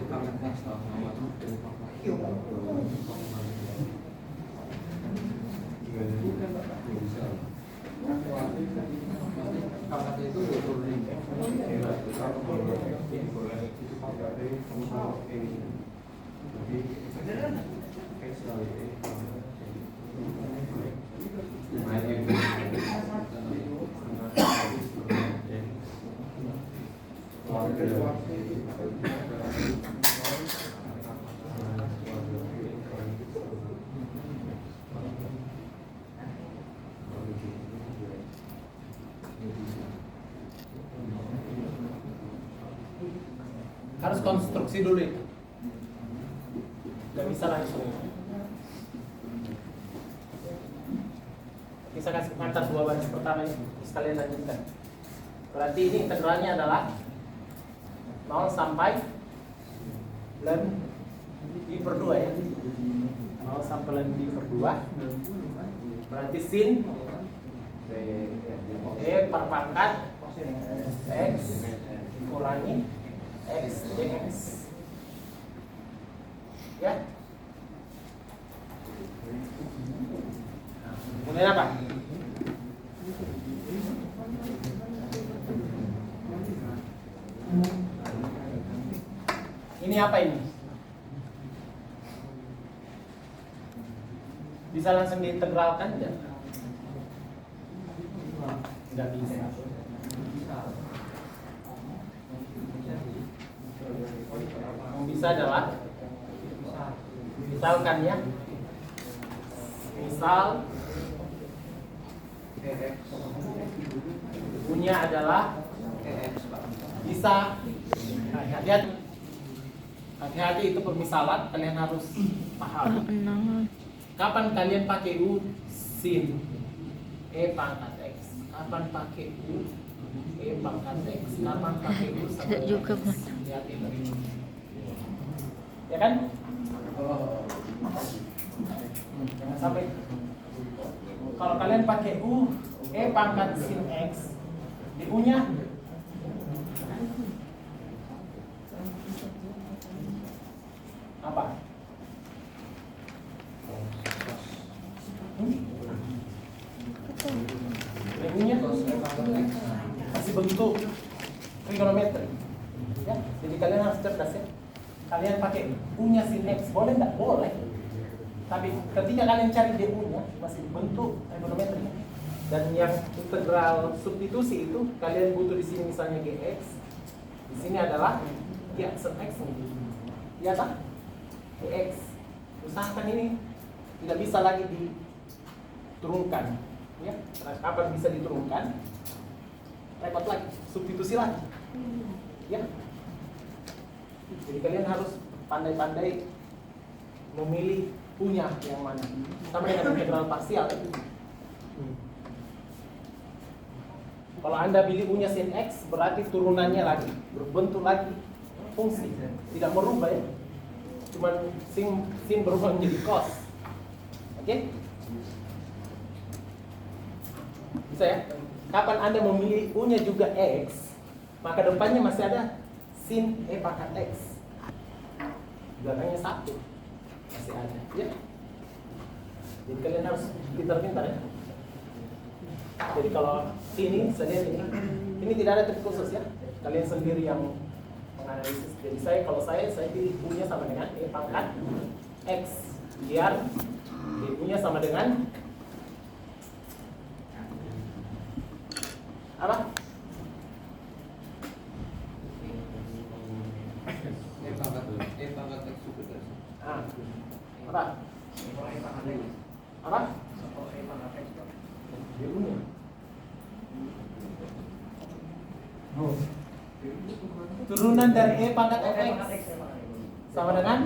Pangkat X sama pangkat itu turunin. Harus konstruksi dulu itu. Gak bisa langsung. Bisa kasih pengantar dua baris pertama ini. Sekalian lanjutkan. Berarti ini integralnya adalah 0 sampai ln I per 2 ya. 0 sampai ln I per 2. Berarti sin E per pangkat X dikurangi X dx. Ya. Kemudian apa? Ini apa ini? Bisa langsung diintegralkan tidak? Tidak bisa. Yang bisa adalah misalkan ya, misal punya adalah bisa, hati-hati itu permisalan, kalian harus paham. Kapan kalian pakai U sin E pangkat X, kapan pakai U E pangkat X, kapan pakai U sampai juga, X. Lihat itu. Ya kan? Jangan sampai. Kalau kalian pakai U E pangkat sin X, di U nya apa? Di U nya pakai U-nya sin X, boleh nggak? Boleh. Tapi ketika kalian cari DU-nya masih bentuk trigonometri. Dan yang integral substitusi itu kalian butuh di sini misalnya GX. Di sini adalah ya X nih. Ya tak? GX. Usahakan ini tidak bisa lagi diturunkan. Ya, kapan bisa diturunkan? Repot lagi, substitusi lagi. Ya. Jadi kalian harus pandai-pandai memilih punya yang mana. Sama dengan integral parsial. Kalau Anda pilih U-nya sin X, berarti turunannya lagi, berbentuk lagi fungsi, tidak merubah ya. Cuman sin berubah menjadi cos. Oke? Bisa ya? Kapan Anda memilih U-nya juga X, maka depannya masih ada sin E pangkat X. Belakangnya 1. Masih ada, ya. Jadi kalian harus pintar-pintar ya. Jadi kalau ini, saya ini tidak ada trik khusus ya. Kalian sendiri yang menganalisis. Jadi kalau saya pilih U-nya sama dengan E pangkat X, biar U-nya sama dengan apa? E pangkat X super. Ah, apa? Apa? DU-nya. Turunan dari E pangkat X sama dengan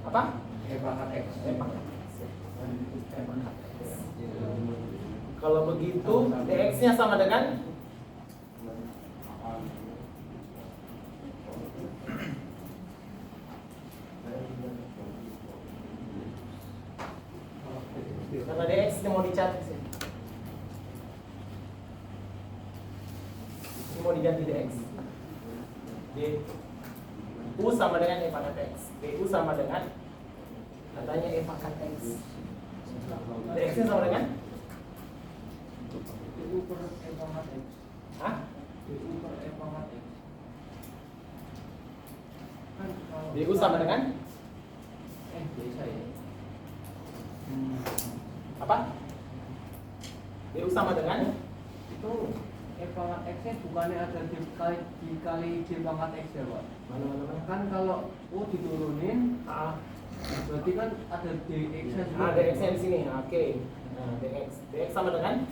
apa? E pangkat X. Kalau begitu dx-nya sama dengan karena dx ini mau dicatat sih. Ini mau diganti dx. U sama dengan E pangkat X. Du sama dengan katanya E pangkat X. Dx-nya sama dengan Du per E pangkat X. hah? Du per E pangkat X. Kan kalau Du sama dengan biasa ya. apa? Du sama dengan Itu E pangkat X-nya bukannya ada dikali J pangkat X ya, Pak? mana? Kan kalau U diturunin, Ah, berarti kan ada dx-nya juga. dx-nya di sini. Oke. Nah, dx sama dengan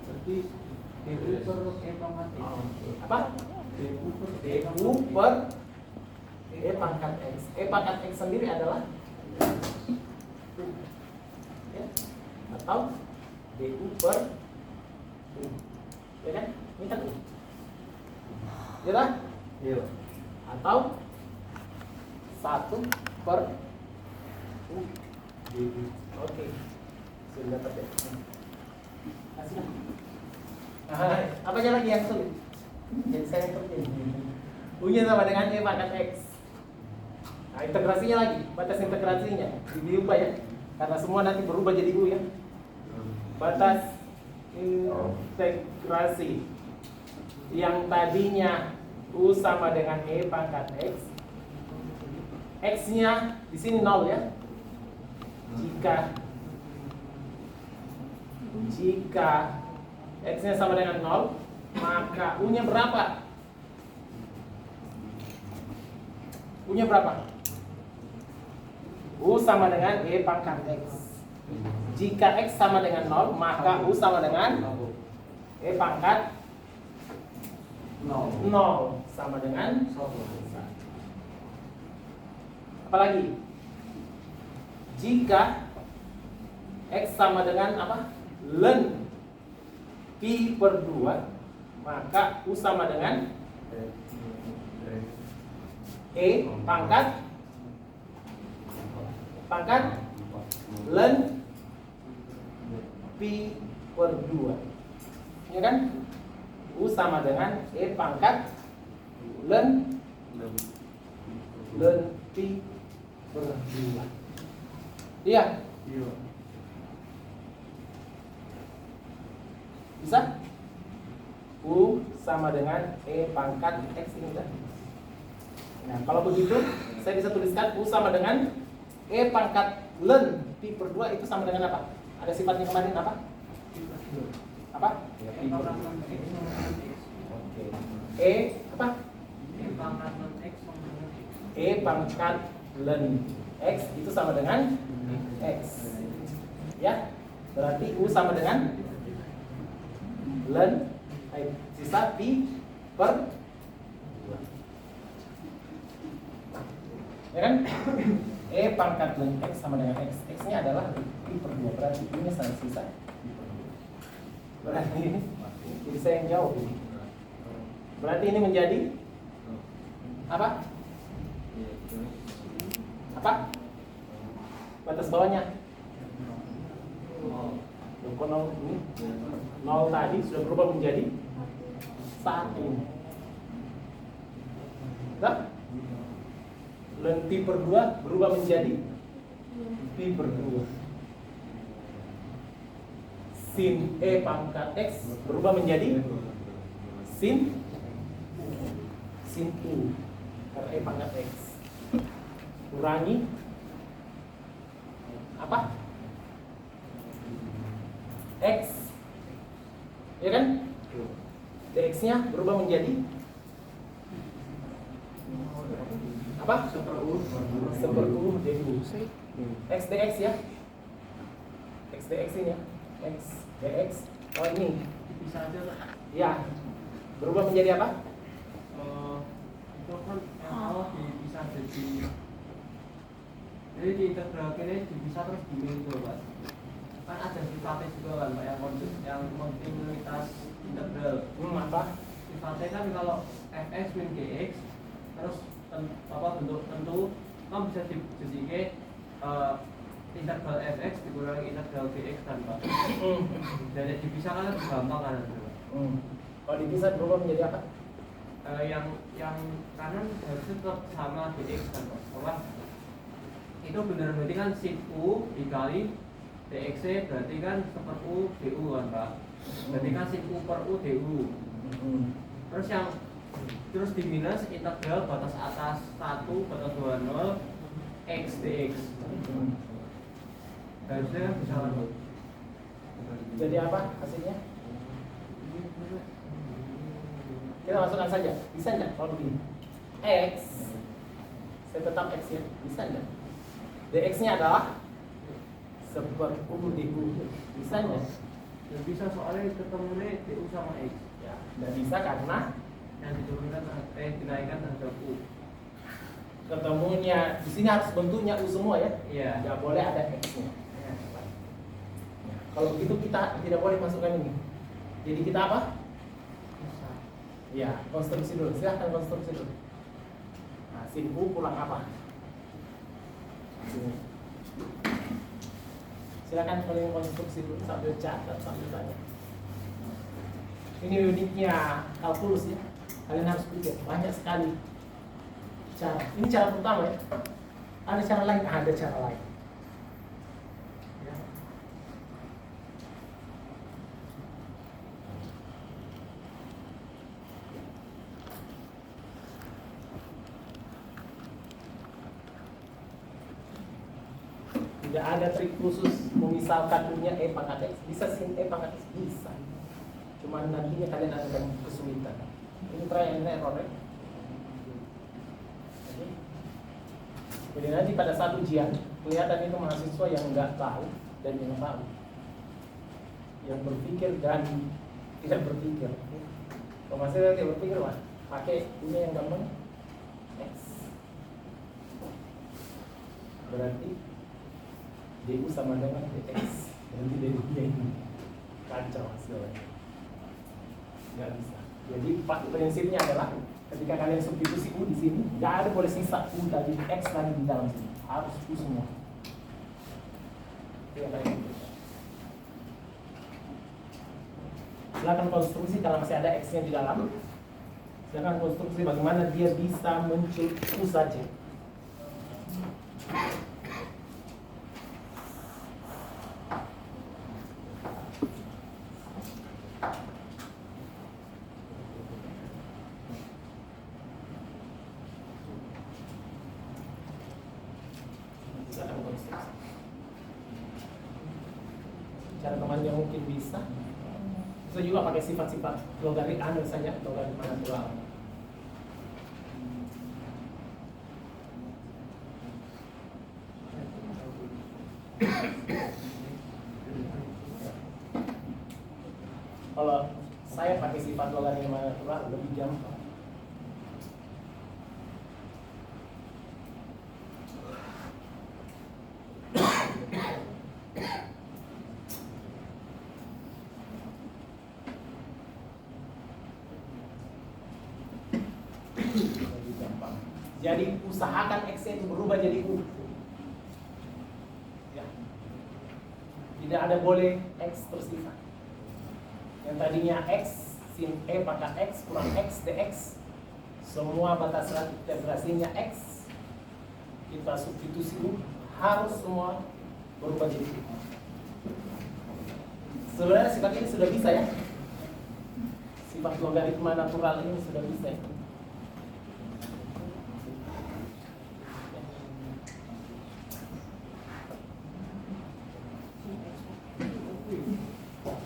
Berarti du per E pangkat X. apa? Du per Du per E pangkat X. E pangkat X sendiri adalah ya, atau du per U. Ya kan? Ini kan U. Ya kan? Iya. Atau 1 per U. Oke. Sudah dapat ya. Kasih. Apa aja lagi yang sulit? Jadi saya kerjain. U-nya sama dengan E pangkat X. Nah, integrasinya lagi, batas integrasinya diubah ya. Karena semua nanti berubah jadi U ya. Batas integrasi yang tadinya U sama dengan E pangkat X. X-nya di sini 0 ya. Jika X-nya sama dengan 0, maka U-nya berapa? U-nya berapa? U sama dengan E pangkat X. Jika X sama dengan 0, maka U sama dengan E pangkat 0 sama dengan 1. Apalagi? Jika X sama dengan apa? Ln Pi per 2, maka U sama dengan E pangkat ln Pi per 2. Ya kan? U sama dengan E pangkat ln Pi per 2. Iya? Bisa? U sama dengan E pangkat X ini kan? Nah, kalau begitu, saya bisa tuliskan U sama dengan E pangkat len pi per 2 itu sama dengan apa? Ada sifatnya kemarin apa? Apa? Ya, pi per 2. Oke. E apa? E pangkat len X itu sama dengan X. Ya, berarti U sama dengan len sisa pi per 2. Ya kan? E pangkat len X sama dengan X. X-nya adalah pi per 2. Berarti ini sama sisa pi per 2. Berarti ini jadi saya yang jawab ini. Berarti ini menjadi apa? Apa? Batas bawahnya. Kok 0 ini? 0 tadi sudah berubah menjadi 1. Nah, len pi per 2 berubah menjadi pi per 2. Sin E pangkat X berubah menjadi sin U karena E pangkat X. Kurangi apa? X. Ya kan? dx-nya berubah menjadi apa? Seper-U du. X dx ya. X dx ini ya. X dx. Oh ini. Bisa aja Pak. Ya. Berubah menjadi apa? Itu kan yang awal bisa jadi di integral ini bisa terus gini itu Pak. Kan ada sifatnya juga kan Pak yang kontinuitas integral. Apa? Sifatnya kan kalau fx min gx terus bentuk tentu kan bisa dijadikan integral fx dikurangi integral gx kan Pak. Dan dipisahkan kan gampang kan. Kalau dipisah berubah menjadi apa? Yang kanan harusnya tetap sama dx kan Pak. Apa? Itu benar berarti kan sin u dikali dx berarti kan seper u du kan Pak. Berarti kan sin u per u du. Terus di minus integral batas atas 1 batas 20 x dx. Harusnya kan bisa kan Pak. Jadi apa hasilnya? Kita masukkan saja. Bisa enggak kalau begini? X. Saya tetap X ya. Bisa enggak? dx-nya adalah seper u du. Bisa enggak? Ya bisa soalnya ketemunya du sama x. Ya, enggak bisa karena Yang diturunkan dinaikkan terhadap u. ketemunya di sini harus bentuknya u semua ya. Iya. Enggak boleh ada x-nya. Kalau begitu kita tidak boleh masukkan ini. Jadi kita apa? Bisa. Ya, konstruksi dulu. Silahkan konstruksi dulu. Nah, sin u pulang apa? Sini. Silakan kalian konstruksi dulu sambil catat sambil tanya. Ini uniknya kalkulus ya. Kalian harus pikir banyak sekali cara. Ini cara pertama ya. Ada cara lain, ada cara lain. Ya. Tidak ada trik khusus memisalkan punya E pangkat X. Bisa sin E pangkat X? Bisa. Cuma nantinya kalian akan kesulitan. Ini trial and error ya. Jadi nanti pada saat ujian kelihatan itu mahasiswa yang nggak tahu dan yang tahu, yang berpikir dan tidak berpikir. Kalau mahasiswa tidak berpikir mah pakai ini yang gampang X. Berarti du sama dengan dx. Nanti du-nya ini kacau hasilnya. Nggak bisa. Jadi prinsipnya adalah ketika kalian substitusi u di sini, nggak ada boleh sisa u tadi x lagi di dalam sini, harus u semua. Itu yang kalian butuhkan. Silakan konstruksi kalau masih ada x-nya di dalam. Silakan konstruksi bagaimana dia bisa muncul u saja. seterusnya. Cara temannya mungkin bisa juga pakai sifat-sifat logarit saja, logaritma natural. Kalau saya pakai sifat logaritma natural lebih gampang. Lebih gampang. Jadi usahakan X itu berubah jadi U. Ya. Tidak ada boleh X tersisa. Yang tadinya X sin E pangkat X kurang X dx, semua batas integrasinya X, kita substitusi U, harus semua berubah jadi U. Sebenarnya sifat ini sudah bisa ya, sifat logaritma natural ini sudah bisa ya.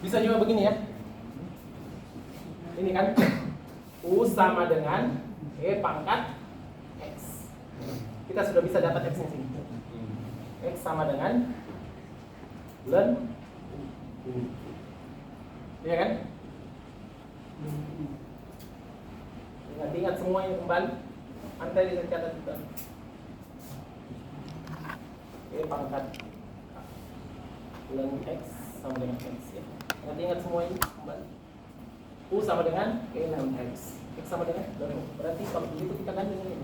Bisa juga begini ya. Ini kan U sama dengan E pangkat X. Kita sudah bisa dapat X di sini. X sama dengan ln U. Iya kan? Ingat semuanya kembali. Antai di catatan kita. E pangkat ln X sama dengan X ya. Ingat semua ini kembali. U sama dengan E ln X. X sama dengan ln U. Berarti kalau begitu kita gandeng ini.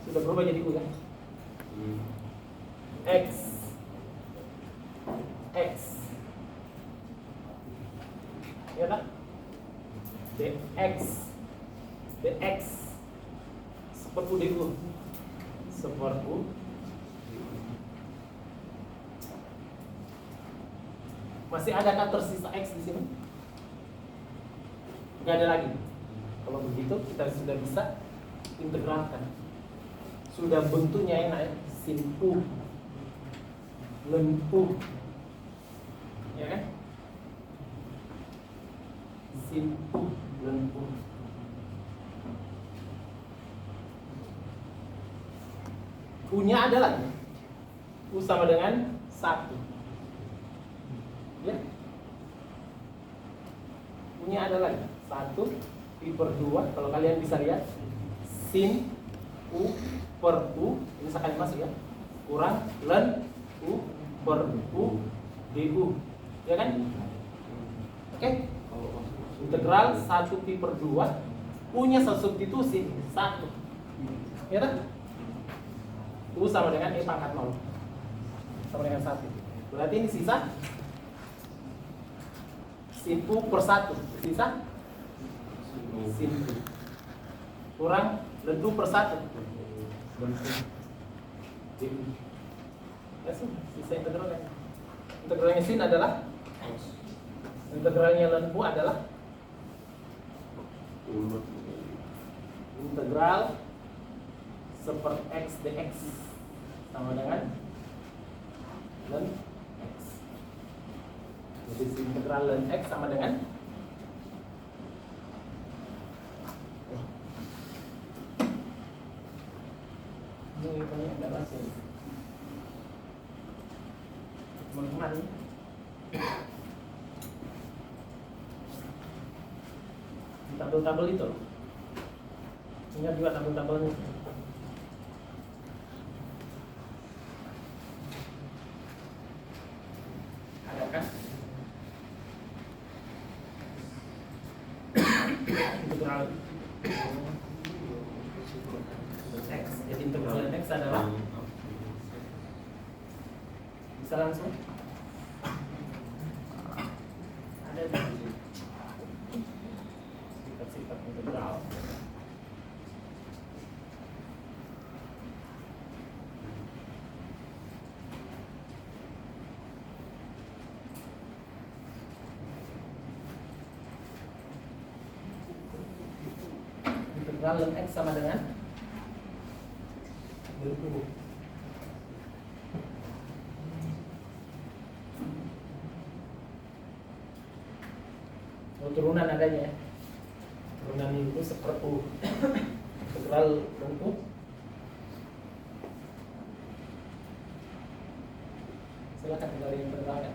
Sudah berubah jadi U ya. X ya kan? dx seperti U dU seperti U. Masih adakah tersisa X di sini? Nggak ada lagi. Kalau begitu kita sudah bisa integralkan. Sudah bentuknya enak ya. Sin U ln U, ya kan? Sin U ln U. U-nya ada lagi. U sama dengan 1. Ya. U-nya ada lagi. 1 pi per 2. Kalau kalian bisa lihat, sin U per U, ini sekali masuk ya, kurang ln U per U du, ya kan? Oke? Integral 1 pi per 2, U-nya substitusi 1, ya kan? U sama dengan E pangkat 0 sama dengan 1. Berarti ini sisa sin U per 1, sisa sin U kurang ln U per 1 du. Ya sudah, sisa integralnya. Integralnya sin adalah, integralnya ln U adalah integral seper X dx sama dengan ln X. Jadi integral ln X sama dengan ini adalah sin. Teman-teman, di tabel-tabel itu ingat juga tabel-tabelnya. Ada kan? Integral X. Jadi integral X adalah, bisa langsung ada sifat-sifat integral. Integral ln X sama dengan ln U. turunan adanya ya. Turunan itu seperti integral bentuk silakan tinggal integralkan.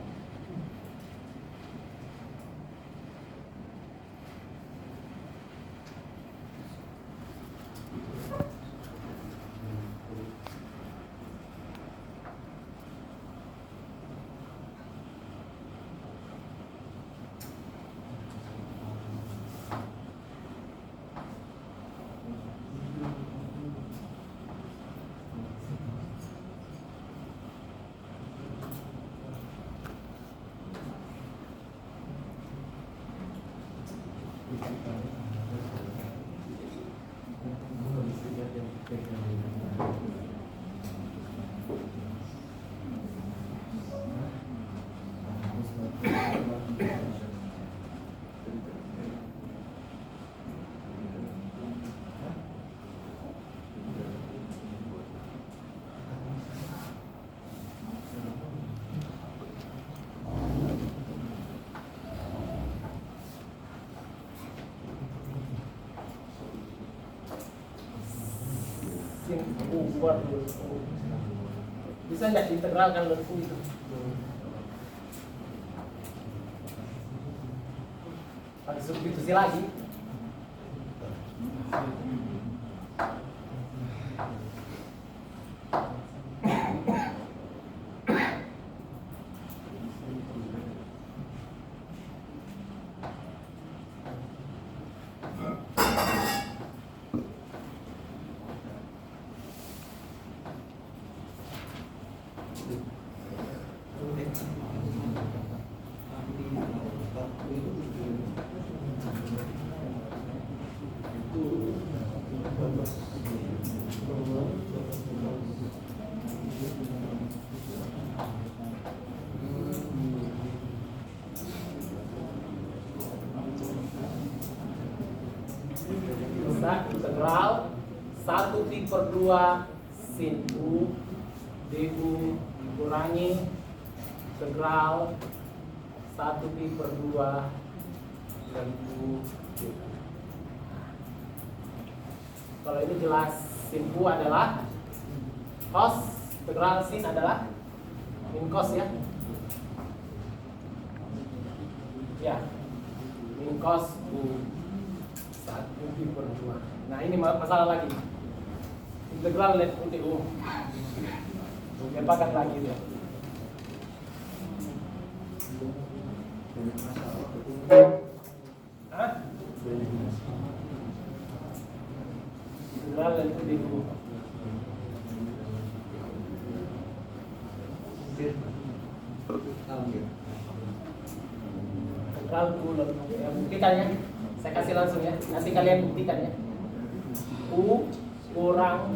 Buat bisa nggak integralkan lenku itu? Pakai substitusi lagi. Integral 1/2 sin U du dikurangi integral 1/2 dan U. Kalau ini jelas sin U adalah cos, integral sin adalah min cos ya. Ya, min cos U 1/2. Nah ini masalah lagi. Integral net UTU. Lupakan lagi dia. Hah? Integral net UTU. Integral U ya, buktikan ya. Saya kasih langsung ya. Nanti kalian buktikan ya. U kurang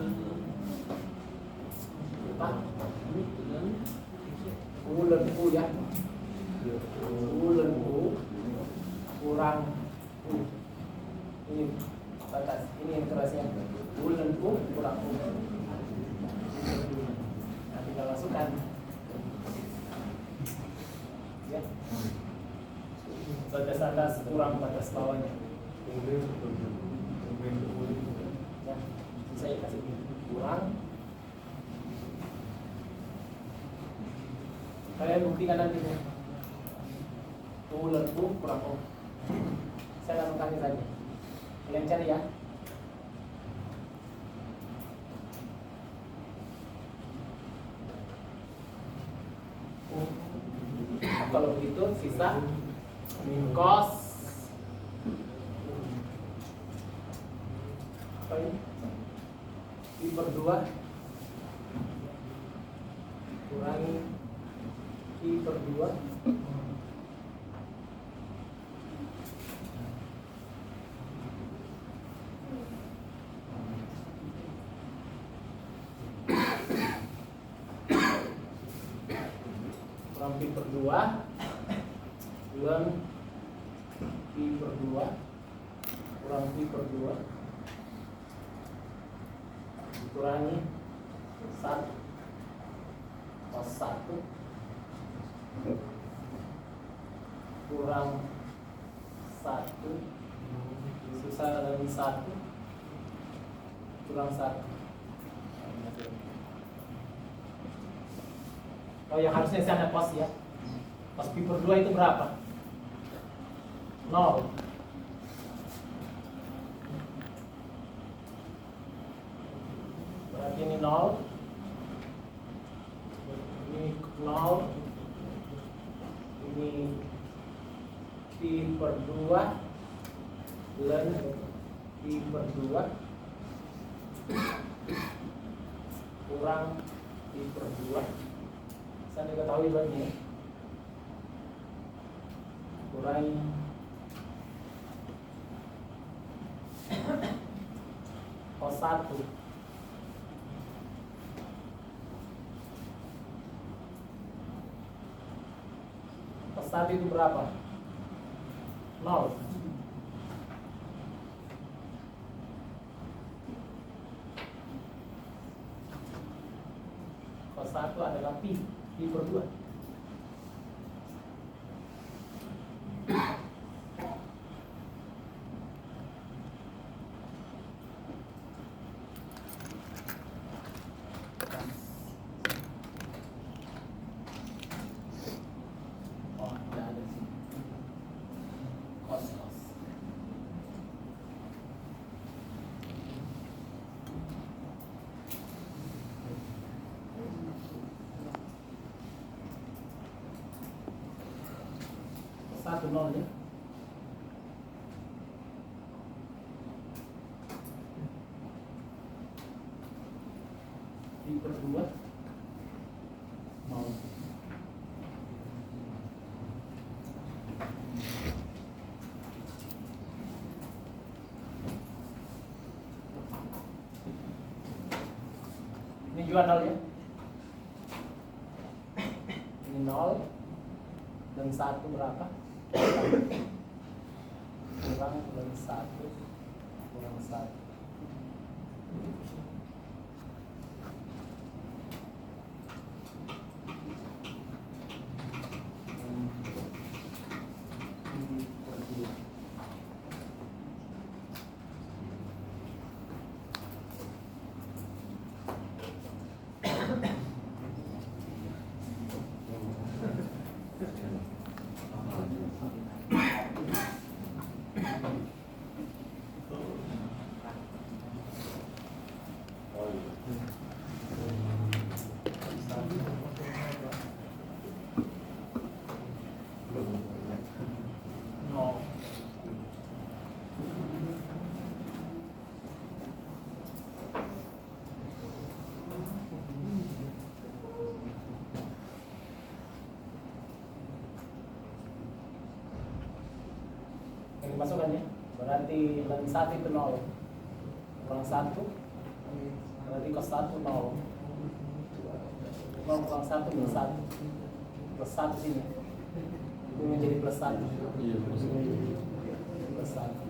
apa? U dan U ya. U dan U kurang U. Ini batas. Ini yang kerasnya. U dan U kurang U. Nah, tinggal masukkan. Ya. Batas atas kurang batas bawahnya. Ya, saya kasih kurang. Kalian buktikan nanti ya. U kurang U. Saya langsung kasih saja. Kalian cari ya. Kalau begitu sisa min cos apa ini? I/2 kurangi I/2 kurang I/2 bulan I/2 kurang I/2 dikurangi 1 cos 1 kurang 1 sisa lagi 1 kurang 1. Oh yang harusnya saya ada cos ya. Cos pi per 2 itu berapa? 0. Berarti ini 0. Ini 0. Ini pi per 2 ln pi per 2 kurang pi per 2. Saya diketahui bagian kurangi cos 1 cos 1 itu berapa? 0. Cos 1 adalah pi per 2. Oh, tidak ada sih. Cos. Satu 0 ya. Pi per 2 mau ini juga 0 ya. Ini 0 dan 1 berapa? Kurang dan 1 kurang 1. Masukkan ya. Berarti ln 1 itu 0. Kurang 1 berarti cos 1 0. 0 kurang 1 plus 1. Plus 1 sini. Itu menjadi plus 1. Iya, Plus 1.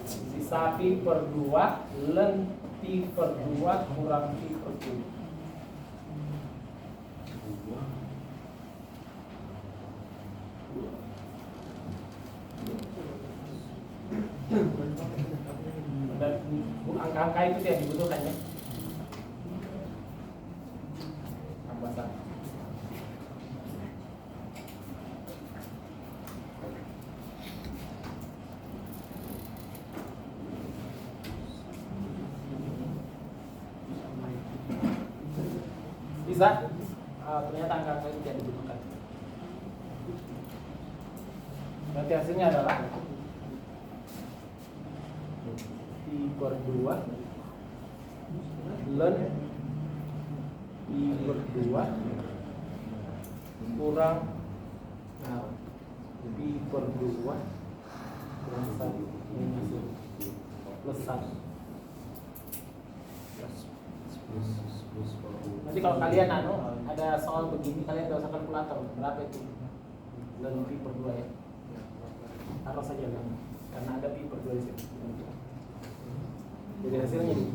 Sisa pi per 2 ln pi per 2 kurang pi per 2. Dan angka-angka itu yang dibutuhkan ya. Tambah 1. Bisa? Ternyata angka-angka itu yang dibutuhkan. Berarti hasilnya adalah pi per 2 ln pi per 2 kurang pi per 2 kurang 1 plus 1. Nanti kalau kalian ada soal begini, kalian gak usah kalkulator berapa itu ln pi per 2 ya. Taruh saja kan, karena ada pi per 2 di sini. Jadi hasilnya ini.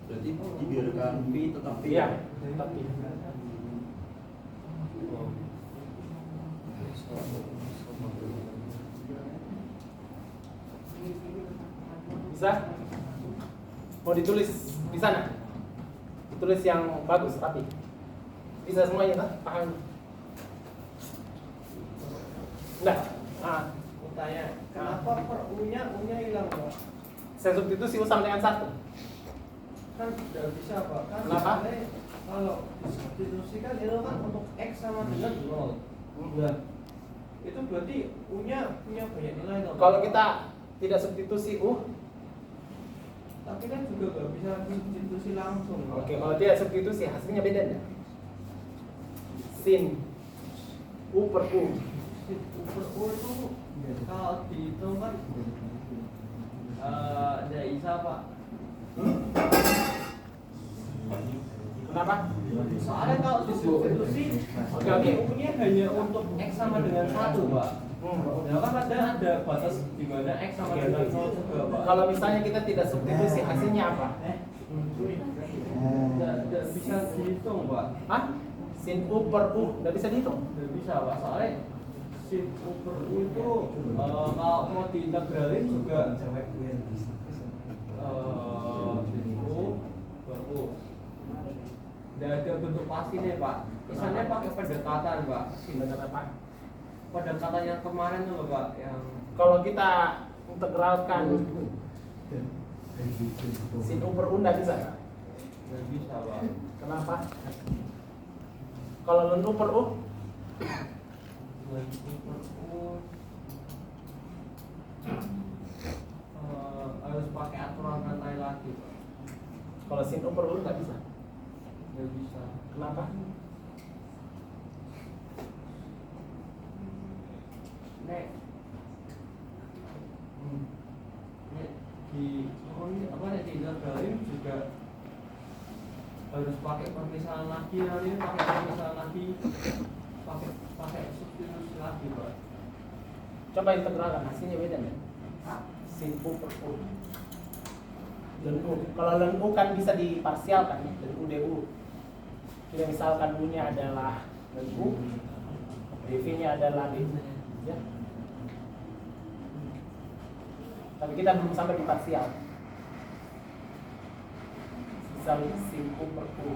Berarti dibiarkan P tetap P. Iya, tapi bisa? Mau ditulis di sana? Ditulis yang bagus, rapi. Bisa semuanya, kan? Paham? Enggak. Nah, Aku tanya, kenapa per U-nya hilang Pak? saya substitusi U sama dengan 1. Kan tidak bisa Pak. Kan Kenapa? misalnya kalau disubstitusikan itu kan untuk X sama dengan 0. Nah, itu berarti U-nya punya banyak nilai dong. Kalau kita tidak substitusi U, tapi kan juga nggak bisa substitusi langsung Pak. oke, kalau tidak substitusi hasilnya beda enggak? Sin U per U. U per U itu kalau dihitung kan tidak bisa Pak. Kenapa? Soalnya kalau disubstitusi, Oke. U-nya hanya untuk X sama dengan 1 Pak. Ya kan ada batas di mana X sama Oke, dengan oke. 0 juga Pak. Kalau misalnya kita tidak substitusi hasilnya apa? Tidak bisa dihitung Pak. Hah? Sin U per U nggak bisa dihitung. Tidak bisa Pak, soalnya sin U per U itu kalau mau diintegralin juga sin U per U. Tidak ada bentuk pasti nih Pak. Misalnya pakai pendekatan Pak. Dengan apa? Pendekatan yang kemarin tuh loh, Pak, yang Kalau kita integralkan sin U per U nggak bisa. nggak bisa Pak. Kenapa? Kalau ln U per U, Sin U per U harus pakai aturan rantai lagi Pak. kalau sin U per U nggak bisa. Nggak bisa. Kenapa? Nek Nek di apa nek di integralin juga harus pakai permisalan lagi, nanti pakai permisalan lagi, pakai substitusi lagi Pak. Coba integralkan hasilnya beda nih. Sin U per U. Ln U. Kalau ln U kan bisa diparsialkan ya, ln U du. Jadi misalkan U-nya adalah ln U, dv-nya adalah d. Ya. Tapi kita belum sampai di parsial. Misal sin U per U.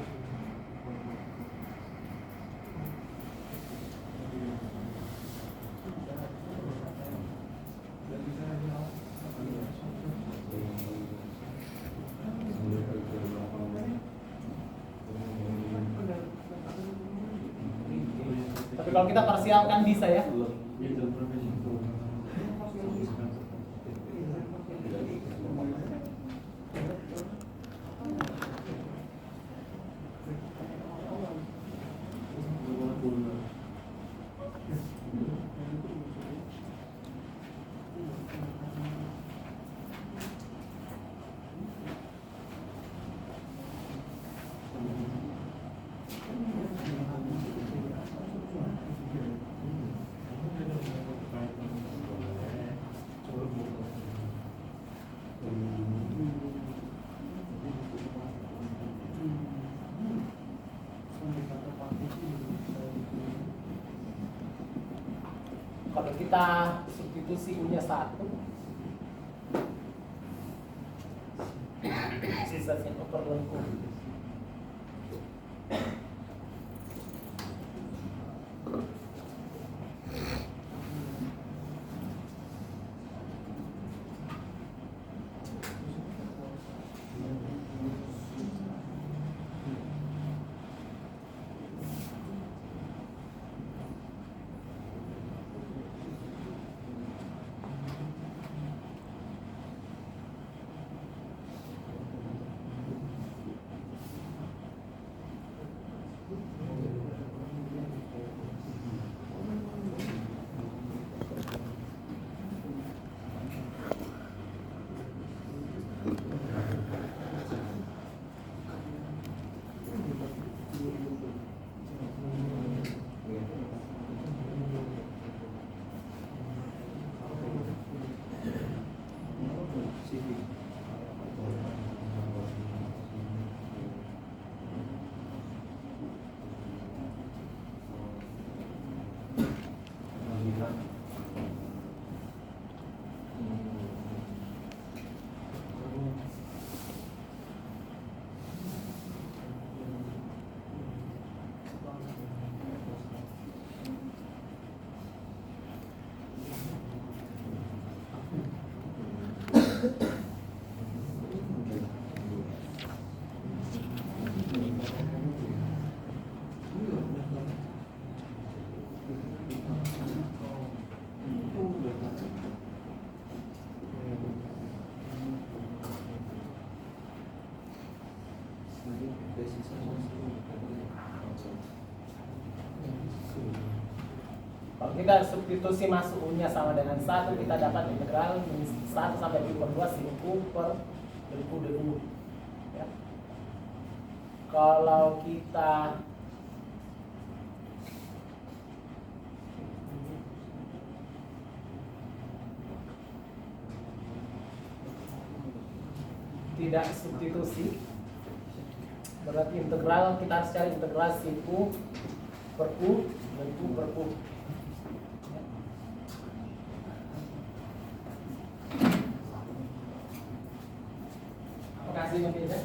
Tapi kalau kita parsialkan bisa ya. Kalau kita substitusi U-nya 1, sisa sin U per ln U. Kalau kita substitusi masuk U-nya sama dengan 1, kita dapat integral 1 sampai pi per 2 sin U per U du. Ya. Kalau kita tidak substitusi, berarti integral kita harus cari integral sin U per U dan U per U. Apakah hasilnya beda?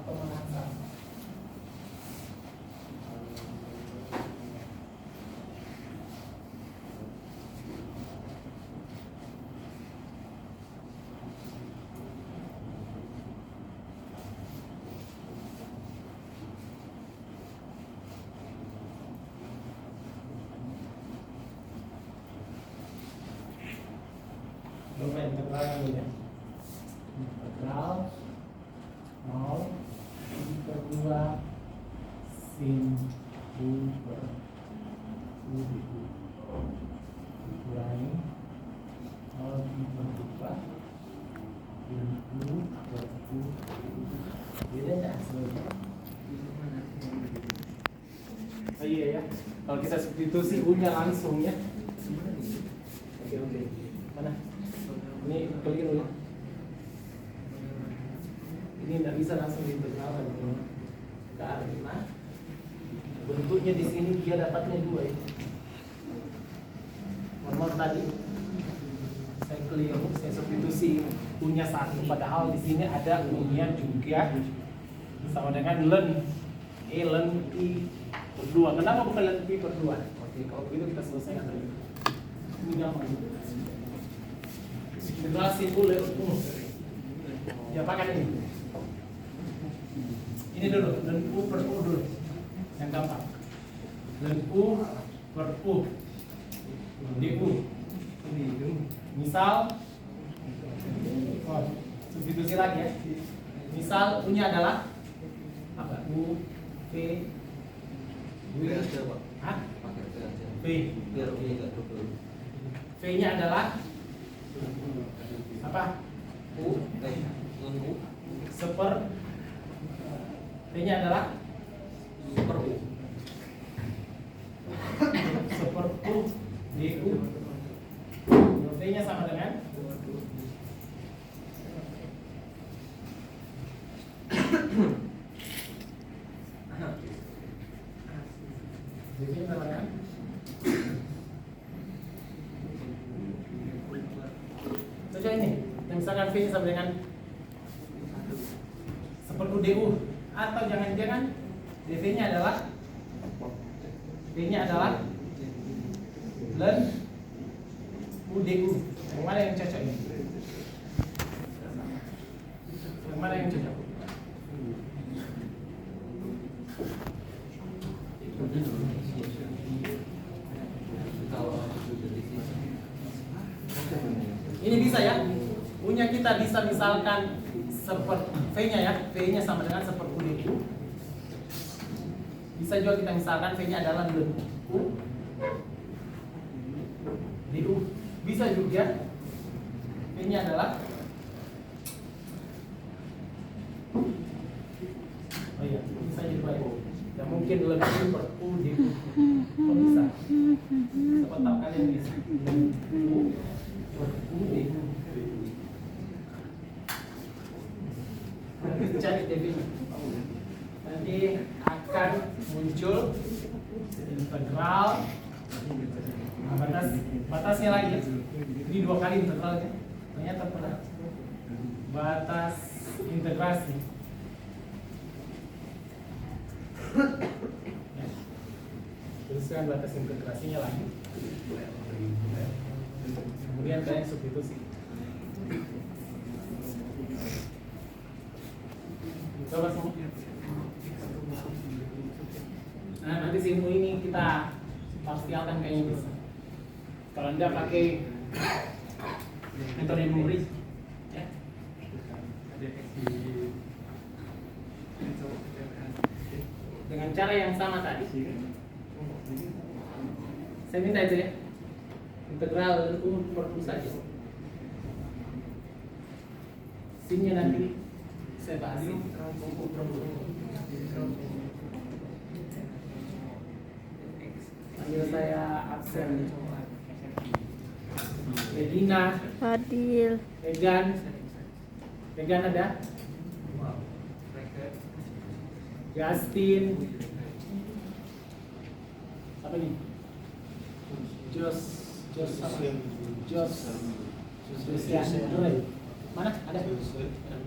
Atau mengasah? Coba integral ini ya. Integral 0 per 2 sin U per U du dikurangi 0 per 2 sin U per U. Beda nggak hasilnya? Oh iya ya, kalau kita substitusi U-nya langsung ya. Oke. Mana? Ini keliru ya. Ini tidak bisa langsung diintegralkan karena bentuknya di sini dia dapatnya 2 ya. Normal tadi saya keliru, saya substitusi U-nya 1, padahal di sini ada U-nya juga sama dengan ln pi per 2. Kenapa bukan ln pi per 2? Oke, kalau begitu kita selesaikan tadi. Ini gampang. Integral sin U per U. Diapakan ini? Ini dulu, dan U per U dulu. Yang gampang. Dan U per U. du. Ini misal substitusi lagi ya. Misal U-nya adalah apa? U V Hah? V. V-nya adalah apa? U seper V-nya adalah seper U du. V-nya sama dengan V-nya sama dengan Contoh ini, yang misalkan V sama dengan seperti du, atau jangan-jangan dv-nya adalah V-nya adalah ln u du. Yang mana yang cocok ini? Yang mana yang cocok? Ini bisa ya, U-nya kita bisa misalkan seperti V-nya ya, V-nya sama dengan seperti U du. Bisa juga kita misalkan V-nya adalah ln U du. Bisa juga V-nya adalah oh iya, bisa jadi baik. Ya mungkin ln U per U du. Kok bisa? Sebentar kalian bisa. U per U du. Cari dv-nya. Nanti akan muncul integral batasnya lagi. Ini 2 kali integralnya. Ternyata pernah batas integrasi. Ya. Tuliskan batas integrasinya lagi. Kemudian kalian substitusi. Coba semua. Nah, nanti simu ini kita parsialkan kayaknya bisa. Kalau Anda pakai metode memori, ya. cara yang sama tadi. Saya minta itu ya. Integral per U saja. Sinnya nanti saya bahas. Sambil saya absen. Regina, Fadil. Megan ada? Justin, apa ini? Jos apa? Josian, mana? Ada?